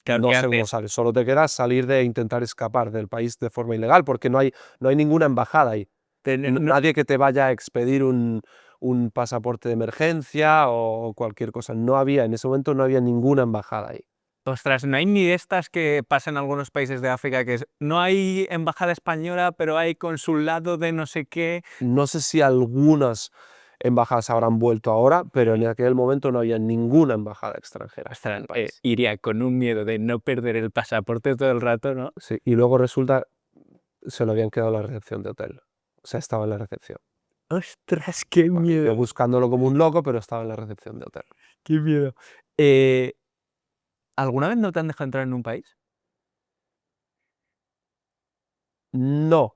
Claro, no ¿qué sé cómo haces? sales, solo te queda salir de intentar escapar del país de forma ilegal, porque no hay ninguna embajada ahí. No, Nadie que te vaya a expedir un pasaporte de emergencia o cualquier cosa. No había, en ese momento no había ninguna embajada ahí. ostras, no hay ni de estas que pasan en algunos países de África, no hay embajada española, pero hay consulado de no sé qué. No sé si algunas embajadas habrán vuelto ahora, pero en aquel momento no había ninguna embajada extranjera en Ostras, el país. iría con un miedo de no perder el pasaporte todo el rato, ¿no? Sí, y luego resulta, se lo habían quedado en la recepción de hotel. O sea, estaba en la recepción. Ostras, qué Bueno, yo miedo, buscándolo como un loco, pero estaba en la recepción de hotel. qué miedo. Eh, ¿Alguna vez no te han dejado entrar en un país? No,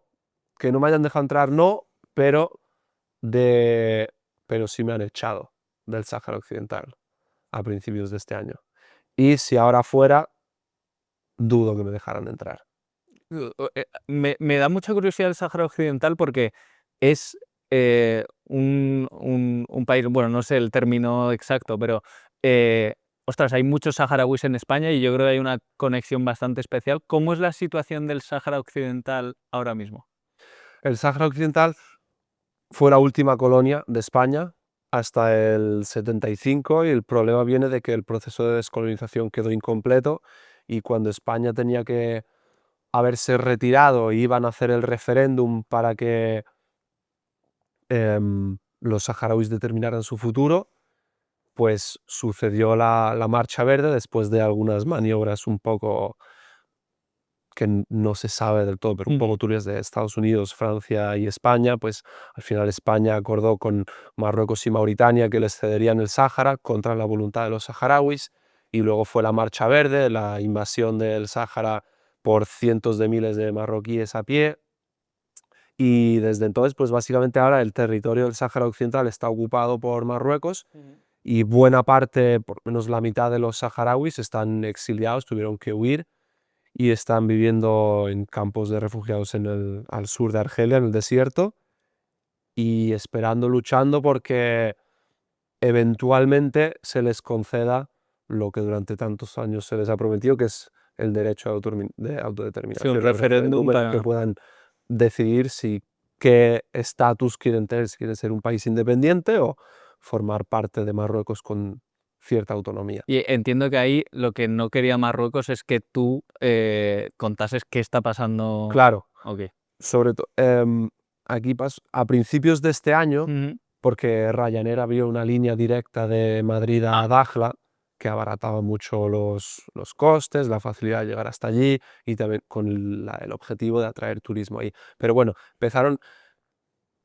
que no me hayan dejado entrar, no, pero de pero sí me han echado del Sáhara Occidental a principios de este año. Y si ahora fuera, dudo que me dejaran entrar. Me da mucha curiosidad el Sáhara Occidental porque es un país, bueno, no sé el término exacto, pero ostras, hay muchos saharauis en España y yo creo que hay una conexión bastante especial. ¿Cómo es la situación del Sáhara Occidental ahora mismo? El Sáhara Occidental fue la última colonia de España hasta el 75 y el problema viene de que el proceso de descolonización quedó incompleto y cuando España tenía que haberse retirado y iban a hacer el referéndum para que los saharauis determinaran su futuro, pues sucedió la Marcha Verde después de algunas maniobras un poco que no se sabe del todo, pero un poco turbias de Estados Unidos, Francia y España, pues al final España acordó con Marruecos y Mauritania que les cederían el Sáhara contra la voluntad de los saharauis y luego fue la Marcha Verde, la invasión del Sáhara por cientos de miles de marroquíes a pie. Y desde entonces, pues básicamente ahora el territorio del Sáhara Occidental está ocupado por Marruecos y buena parte, por lo menos la mitad de los saharauis están exiliados, tuvieron que huir y están viviendo en campos de refugiados al sur de Argelia, en el desierto, y esperando, luchando porque eventualmente se les conceda lo que durante tantos años se les ha prometido, que es el derecho de Sí, autodeterminación, un el referéndum que para... puedan decidir si qué estatus quieren tener, si quieren ser un país independiente o formar parte de Marruecos con cierta autonomía. Y entiendo que ahí lo que no quería Marruecos es que tú contases qué está pasando. Claro, Ok. sobre todo, aquí a principios de este año, Ujú. porque Ryanair abrió una línea directa de Madrid a Dakhla, que abarataba mucho los costes, la facilidad de llegar hasta allí y también con el objetivo de atraer turismo ahí. Pero bueno, empezaron,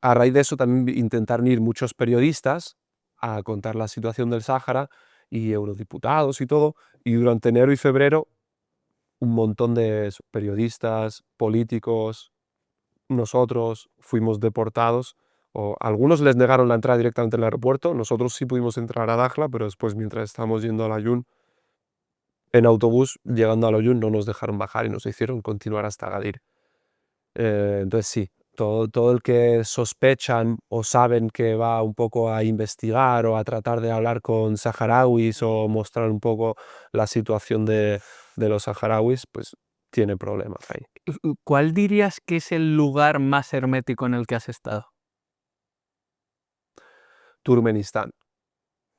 a raíz de eso también intentaron ir muchos periodistas a contar la situación del Sáhara y eurodiputados y todo, y durante enero y febrero un montón de periodistas, políticos, nosotros fuimos deportados, o algunos les negaron la entrada directamente al aeropuerto, nosotros sí pudimos entrar a Dakhla, pero después mientras estábamos yendo al Aaiún, en autobús, llegando al Aaiún no nos dejaron bajar y nos hicieron continuar hasta Agadir. Entonces sí, todo el que sospechan o saben que va un poco a investigar o a tratar de hablar con saharauis o mostrar un poco la situación de los saharauis, pues tiene problemas ahí. ¿Cuál dirías que es el lugar más hermético en el que has estado? Turkmenistán.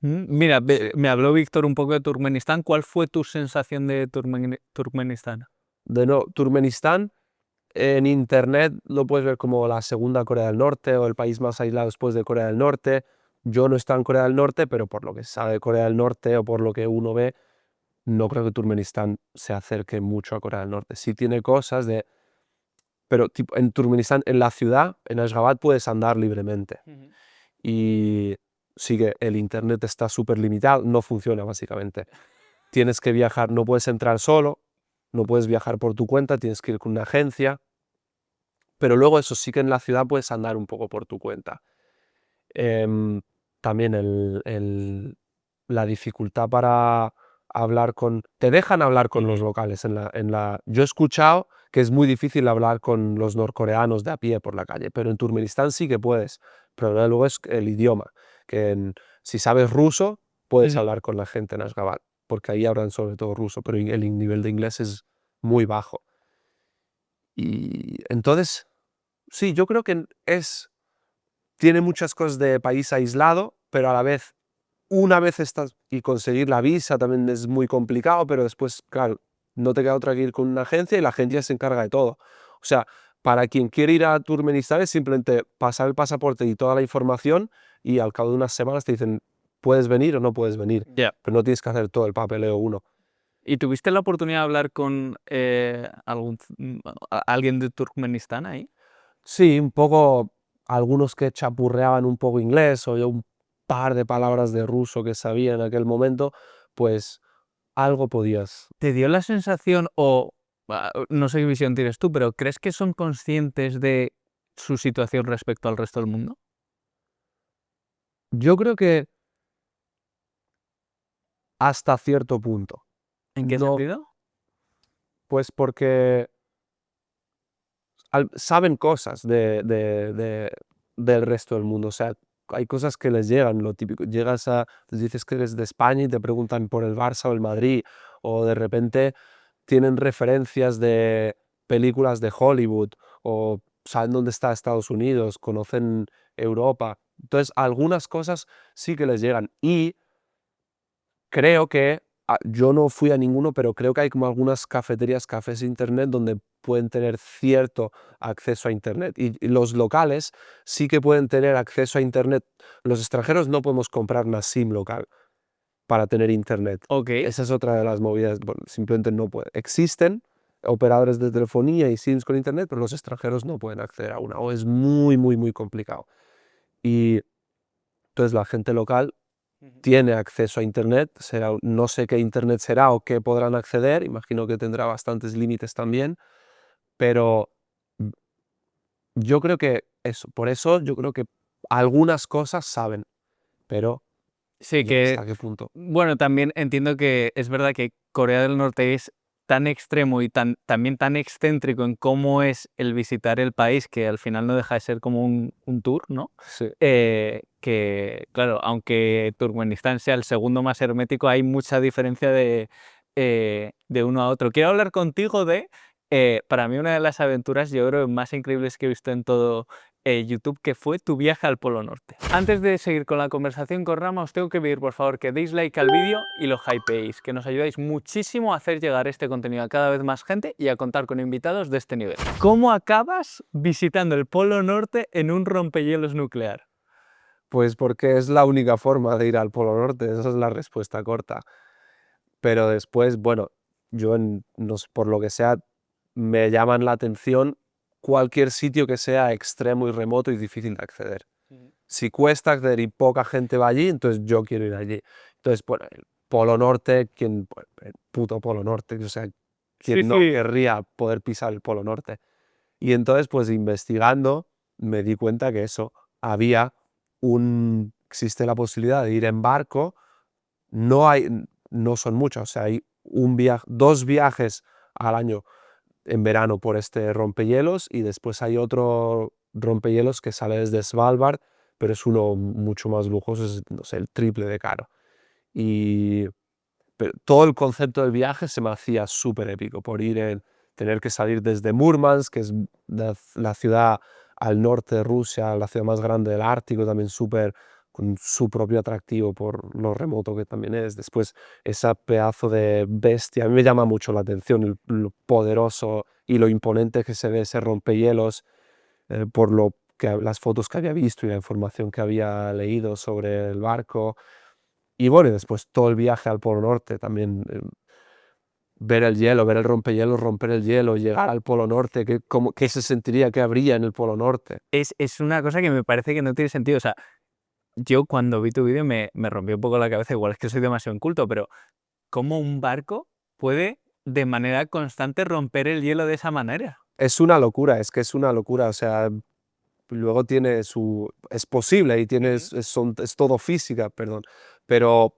Mira, Sí. me habló Víctor un poco de Turkmenistán. ¿Cuál fue tu sensación de Turkmenistán? De no, Turkmenistán en internet lo puedes ver como la segunda Corea del Norte o el país más aislado después de Corea del Norte. Yo no he estado en Corea del Norte, pero por lo que se sabe de Corea del Norte o por lo que uno ve, no creo que Turkmenistán se acerque mucho a Corea del Norte. Sí tiene cosas de... Pero tipo, en Turkmenistán, en la ciudad, en Ashgabat, puedes andar libremente. Y sí que el internet está súper limitado, no funciona básicamente. Tienes que viajar, no puedes entrar solo, no puedes viajar por tu cuenta, tienes que ir con una agencia. Pero luego eso sí que en la ciudad puedes andar un poco por tu cuenta. Em, También la dificultad para hablar con... Te dejan hablar con los locales. Yo he escuchado que es muy difícil hablar con los norcoreanos de a pie por la calle, pero en Turkmenistán sí que puedes. Pero luego es el idioma, que si sabes ruso, puedes hablar con la gente en Ashgabat, porque ahí hablan sobre todo ruso, pero el nivel de inglés es muy bajo. Y entonces, sí, yo creo que tiene muchas cosas de país aislado, pero a la vez, una vez estás y conseguir la visa también es muy complicado, pero después, claro, no te queda otra que ir con una agencia y la agencia se encarga de todo. O sea, para quien quiere ir a Turkmenistán es simplemente pasar el pasaporte y toda la información y al cabo de unas semanas te dicen, ¿puedes venir o no puedes venir? Ya. Pero no tienes que hacer todo el papeleo uno. ¿Y tuviste la oportunidad de hablar con alguien de Turkmenistán ahí? Sí, un poco, algunos que chapurreaban un poco inglés o yo un par de palabras de ruso que sabía en aquel momento, pues algo podías. ¿Te dio la sensación no sé qué visión tienes tú, pero crees que son conscientes de su situación respecto al resto del mundo? Yo creo que hasta cierto punto. ¿En qué No, sentido? pues porque saben cosas del resto del mundo. O sea, hay cosas que les llegan, lo típico. Les dices que eres de España y te preguntan por el Barça o el Madrid, o de repente tienen referencias de películas de Hollywood, o saben dónde está Estados Unidos, conocen Europa. Entonces, algunas cosas sí que les llegan. Y creo que, yo no fui a ninguno, pero creo que hay como algunas cafeterías, cafés de internet, donde pueden tener cierto acceso a internet. Y los locales sí que pueden tener acceso a internet. Los extranjeros no podemos comprar una SIM local para tener internet. Ok. Esa es otra de las movidas, bueno, simplemente no puede. Existen operadores de telefonía y SIMs con internet, pero los extranjeros no pueden acceder a una, o es muy, muy, muy complicado. Y entonces la gente local tiene acceso a internet, no sé qué internet será o qué podrán acceder, imagino que tendrá bastantes límites también, pero mm, yo creo que eso, por eso yo creo que algunas cosas saben, pero Sí, ya hasta qué punto. bueno, también entiendo que es verdad que Corea del Norte es tan extremo y también tan excéntrico en cómo es el visitar el país, que al final no deja de ser como un tour, ¿no? Sí. Que, claro, aunque Turkmenistán sea el segundo más hermético, hay mucha diferencia de uno a otro. Quiero hablar contigo de, para mí, una de las aventuras, yo creo, más increíbles que he visto en todo YouTube, que fue tu viaje al Polo Norte. Antes de seguir con la conversación con Rama, os tengo que pedir, por favor, que deis like al vídeo y lo hypeéis, que nos ayudáis muchísimo a hacer llegar este contenido a cada vez más gente y a contar con invitados de este nivel. ¿Cómo acabas visitando el Polo Norte en un rompehielos nuclear? Pues porque es la única forma de ir al Polo Norte, esa es la respuesta corta. Pero después, bueno, yo no sé, por lo que sea, me llaman la atención cualquier sitio que sea extremo y remoto y difícil de acceder. Si cuesta acceder y poca gente va allí, entonces yo quiero ir allí. Entonces, bueno, el Polo Norte, pues, el puto Polo Norte, o sea, Sí, ¿quién no sí. querría poder pisar el Polo Norte? Y entonces, pues investigando, me di cuenta que eso, existe la posibilidad de ir en barco, no son muchos, o sea, hay dos viajes al año en verano por este rompehielos y después hay otro rompehielos que sale desde Svalbard, pero es uno mucho más lujoso, es, no sé, el triple de caro. Pero todo el concepto del viaje se me hacía súper épico, tener que salir desde Murmansk, que es la ciudad al norte de Rusia, la ciudad más grande del Ártico, también con su propio atractivo por lo remoto que también es. Después, ese pedazo de bestia, a mí me llama mucho la atención lo poderoso y lo imponente que se ve ese rompehielos, por las fotos que había visto y la información que había leído sobre el barco. Y bueno, y después todo el viaje al Polo Norte también, ver el hielo, ver el rompehielos, romper el hielo, llegar al Polo Norte, ¿qué se sentiría, qué habría en el Polo Norte? Es una cosa que me parece que no tiene sentido. O sea, yo cuando vi tu vídeo me rompió un poco la cabeza, igual es que soy demasiado inculto, pero ¿cómo un barco puede de manera constante romper el hielo de esa manera? Es una locura, es que es una locura, o sea, luego es posible y es todo física, perdón, pero,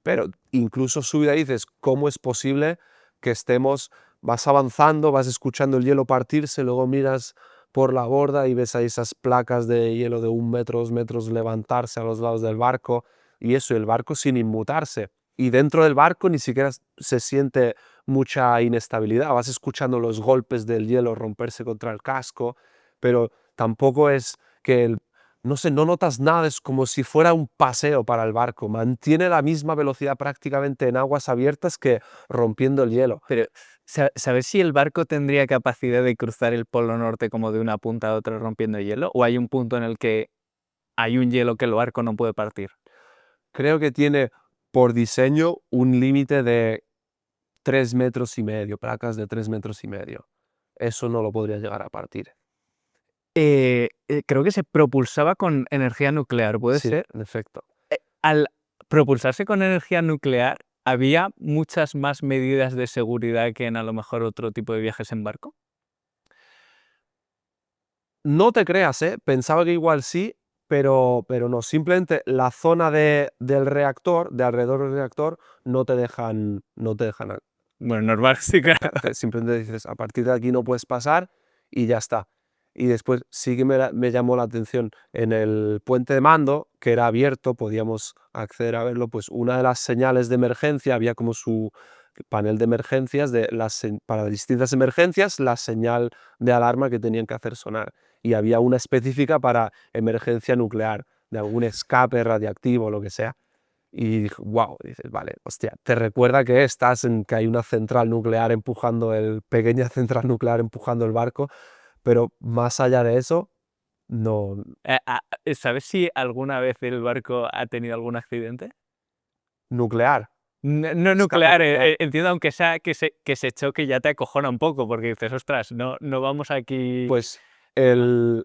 pero incluso subida dices, ¿cómo es posible que vas avanzando, vas escuchando el hielo partirse, luego miras por la borda y ves ahí esas placas de hielo de 1 metro, 2 metros levantarse a los lados del barco y eso, el barco sin inmutarse. Y dentro del barco ni siquiera se siente mucha inestabilidad, vas escuchando los golpes del hielo romperse contra el casco, pero tampoco es que, no sé, no notas nada, es como si fuera un paseo para el barco, mantiene la misma velocidad prácticamente en aguas abiertas que rompiendo el hielo. Pero, ¿sabes si el barco tendría capacidad de cruzar el Polo Norte como de una punta a otra rompiendo hielo? ¿O hay un punto en el que hay un hielo que el barco no puede partir? Creo que tiene por diseño un límite de 3,5 metros, placas de 3,5 metros. Eso no lo podría llegar a partir. Creo que se propulsaba con energía nuclear, ¿puede Sí, ser? en efecto. Al propulsarse con energía nuclear, ¿había muchas más medidas de seguridad que en a lo mejor otro tipo de viajes en barco? No te creas, pensaba que igual sí, pero no. Simplemente la zona del reactor, de alrededor del reactor, no te dejan. Bueno, normal, sí, claro. Simplemente dices, a partir de aquí no puedes pasar y ya está. Y después sí que me llamó la atención en el puente de mando, que era abierto, podíamos acceder a verlo, pues una de las señales de emergencia, había como su panel de emergencias, para distintas emergencias, la señal de alarma que tenían que hacer sonar. Y había una específica para emergencia nuclear, de algún escape radiactivo o lo que sea. Y dije, wow, dices, vale, hostia, te recuerda que hay una central nuclear pequeña central nuclear empujando el barco, pero más allá de eso, no, ¿Sabes si alguna vez el barco ha tenido algún accidente? nuclear. No Escape nuclear, nuclear. entiendo, aunque sea que se choque, ya te acojona un poco, porque dices, ostras, no vamos aquí. Pues en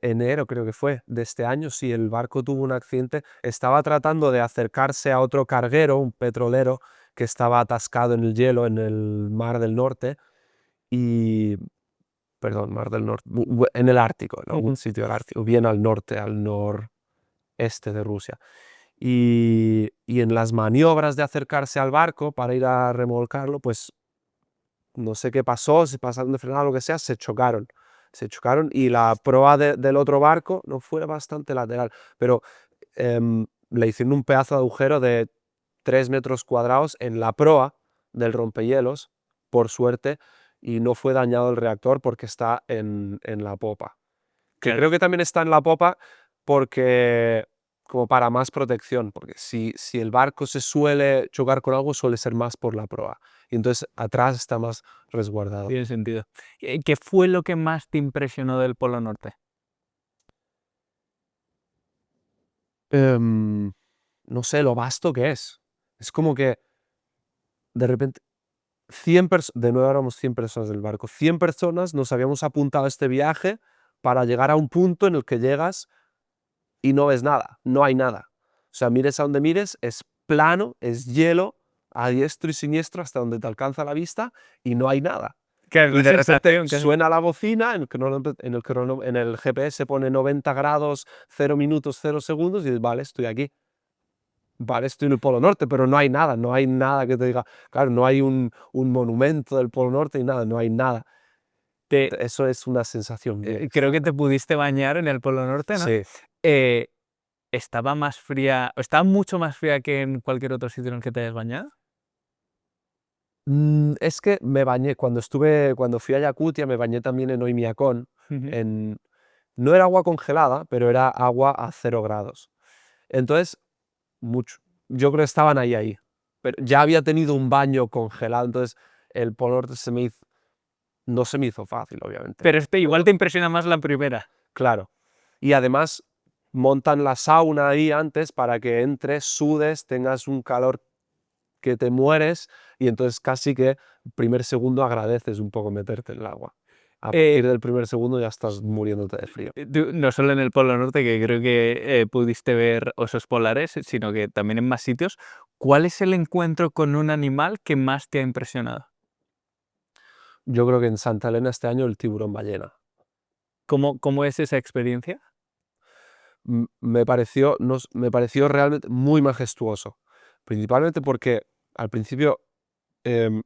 enero creo que fue de este año, sí, el barco tuvo un accidente, estaba tratando de acercarse a otro carguero, un petrolero, que estaba atascado en el hielo en el Mar del Norte, y perdón, Mar del Norte, en el Ártico, en algún Ujú. sitio del Ártico, bien al norte, al noreste de Rusia. y en las maniobras de acercarse al barco para ir a remolcarlo, pues no sé qué pasó, si pasaron de frenar o lo que sea, se chocaron. Se chocaron y la proa del otro barco no fue bastante lateral, pero le hicieron un pedazo de agujero de 3 metros cuadrados en la proa del rompehielos, por suerte, y no fue dañado el reactor porque está en la popa. Que Claro. creo que también está en la popa porque como para más protección, porque si el barco se suele chocar con algo, suele ser más por la proa. Y entonces atrás está más resguardado. Tiene sentido. ¿Qué fue lo que más te impresionó del Polo Norte? No sé, lo vasto que es. Es como que de repente 100 de nuevo éramos 100 personas del barco. 100 personas nos habíamos apuntado a este viaje para llegar a un punto en el que llegas y no ves nada, no hay nada. O sea, mires a donde mires, es plano, es hielo, a diestro y siniestro hasta donde te alcanza la vista y no hay nada. Claro, Y la de repente sensación que- suena la bocina, en el GPS pone 90 grados, 0 minutos, 0 segundos, y dices, vale, estoy aquí. Vale, estoy en el Polo Norte, pero no hay nada que te diga, claro, no hay un monumento del Polo Norte y nada, no hay nada. Eso es una sensación bien creo que te extraña. pudiste bañar en el Polo Norte, ¿no? Sí. ¿Estaba más fría, estaba mucho más fría que en cualquier otro sitio en el que te hayas bañado? Es que me bañé, cuando fui a Yakutia, me bañé también en Oymyakon, Ujú. no era agua congelada, pero era agua a 0 grados. Entonces, mucho. Yo creo que estaban ahí. Pero ya había tenido un baño congelado, entonces el Polo Norte no se me hizo fácil, obviamente. Pero igual te impresiona más la primera. Claro. Y además montan la sauna ahí antes para que entres, sudes, tengas un calor que te mueres y entonces casi que primer segundo agradeces un poco meterte en el agua. A partir del primer segundo ya estás muriéndote de frío. No solo en el Polo Norte, que creo que pudiste ver osos polares, sino que también en más sitios. ¿Cuál es el encuentro con un animal que más te ha impresionado? Yo creo que en Santa Elena este año el tiburón ballena. ¿Cómo es esa experiencia? Me pareció realmente muy majestuoso, principalmente porque al principio em,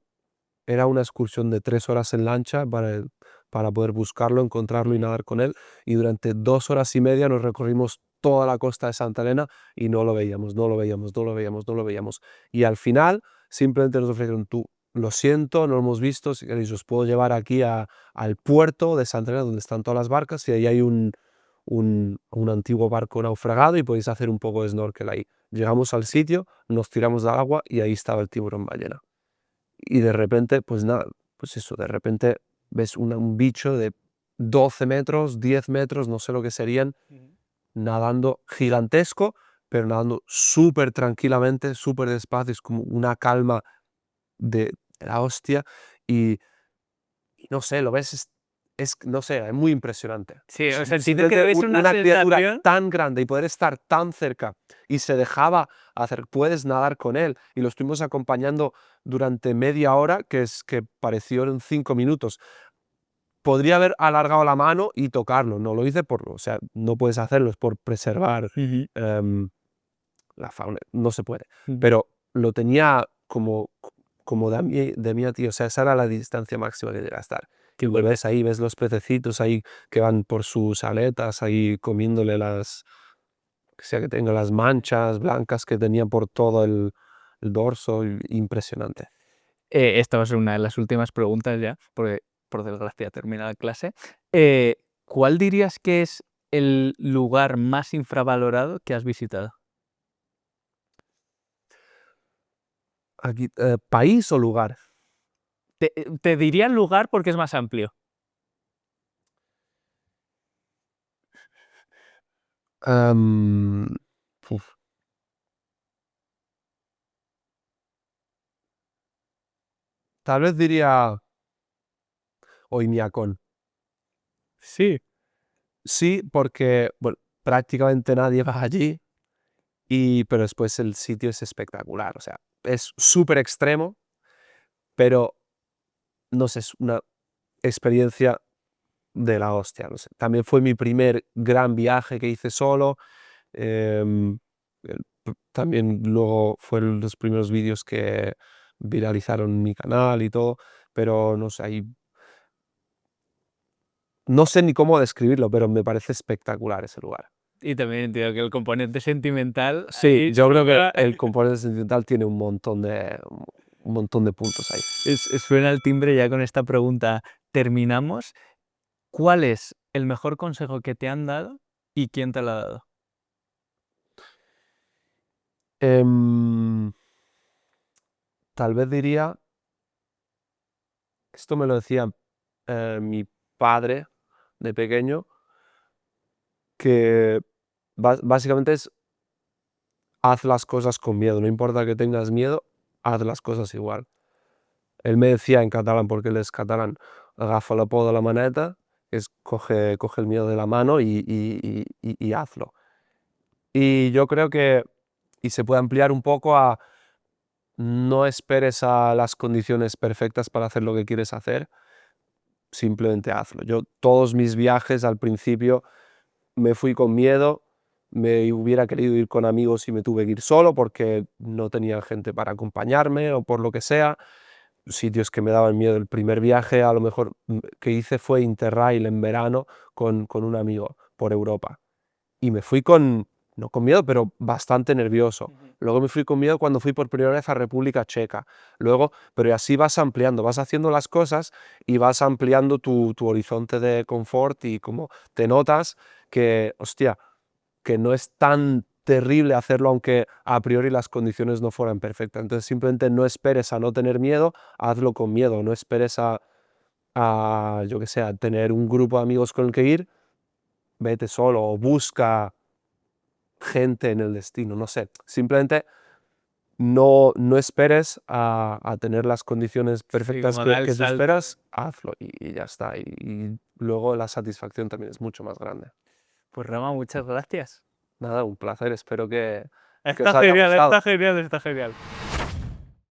era una excursión de 3 horas en lancha para poder buscarlo, encontrarlo y nadar con él, y durante 2 horas y media nos recorrimos toda la costa de Santa Elena y no lo veíamos, no lo veíamos, no lo veíamos, no lo veíamos. Y al final simplemente nos ofrecieron: tú, lo siento, no lo hemos visto, si queréis os puedo llevar aquí al puerto de Santa Elena donde están todas las barcas y ahí hay un antiguo barco naufragado y podéis hacer un poco de snorkel ahí. Llegamos al sitio, nos tiramos al agua y ahí estaba el tiburón ballena. Y de repente, pues nada, pues eso, de repente ves un bicho de 12 metros, 10 metros, no sé lo que serían, nadando gigantesco, pero nadando súper tranquilamente, súper despacio, es como una calma de la hostia y no sé, lo ves, no sé, es muy impresionante. Sí, o sea, entiendo que Simplemente debe ser una una criatura sensación. tan grande y poder estar tan cerca y se dejaba hacer, puedes nadar con él y lo estuvimos acompañando durante media hora, que parecieron 5 minutos. Podría haber alargado la mano y tocarlo, no lo hice o sea, no puedes hacerlo, es por preservar Ujú, la fauna, no se puede. ujú. Pero lo tenía como de mí a ti, o sea, esa era la distancia máxima que llega a estar. Qué Y lo bueno. ves ahí, ves los pececitos ahí que van por sus aletas, ahí comiéndole que sea que tenga las manchas blancas que tenía por todo el dorso, impresionante. Esta va a ser una de las últimas preguntas ya, porque por desgracia termina la clase. Eh, ¿Cuál dirías que es el lugar más infravalorado que has visitado? Aquí, ¿país o lugar? Te diría el lugar porque es más amplio. Em, uf, tal vez diría Oymyakon. Sí. Sí, porque bueno, prácticamente nadie va allí, pero después el sitio es espectacular, o sea, es súper extremo, pero no sé, es una experiencia de la hostia, no sé. También fue mi primer gran viaje que hice solo, em, también luego fueron los primeros vídeos que viralizaron mi canal y todo, pero no sé, no sé ni cómo describirlo, pero me parece espectacular ese lugar. Y también entiendo que el componente sentimental. Sí, ahí yo creo que suena- el componente sentimental tiene un montón de puntos ahí. Suena el timbre ya con esta pregunta. Terminamos. ¿Cuál es el mejor consejo que te han dado y quién te lo ha dado? Tal vez diría, esto me lo decía mi padre de pequeño, que básicamente es haz las cosas con miedo, no importa que tengas miedo, haz las cosas igual. Él me decía en catalán, porque él es catalán, agafa la por de la maneta, es coge el miedo de la mano y hazlo. Y yo creo que, y se puede ampliar un poco a no esperes a las condiciones perfectas para hacer lo que quieres hacer, simplemente hazlo. Yo todos mis viajes al principio me fui con miedo, me hubiera querido ir con amigos y me tuve que ir solo porque no tenía gente para acompañarme o por lo que sea. Sitios que me daban miedo. El primer viaje a lo mejor que hice fue Interrail en verano con un amigo por Europa. Y me fui no con miedo, pero bastante nervioso. Luego me fui con miedo cuando fui por primera vez a República Checa. Luego, pero así vas ampliando, vas haciendo las cosas y vas ampliando tu horizonte de confort y como te notas que, hostia, que no es tan terrible hacerlo aunque a priori las condiciones no fueran perfectas. Entonces simplemente no esperes a no tener miedo, hazlo con miedo, no esperes yo que sé, a tener un grupo de amigos con el que ir, vete solo o busca gente en el destino, no sé. Simplemente no esperes a tener las condiciones perfectas como da el que tú salto. esperas, hazlo y ya está. Y luego la satisfacción también es mucho más grande. Pues Rama, muchas gracias. Nada, un placer, espero que os Está haya genial, gustado. está genial, está genial.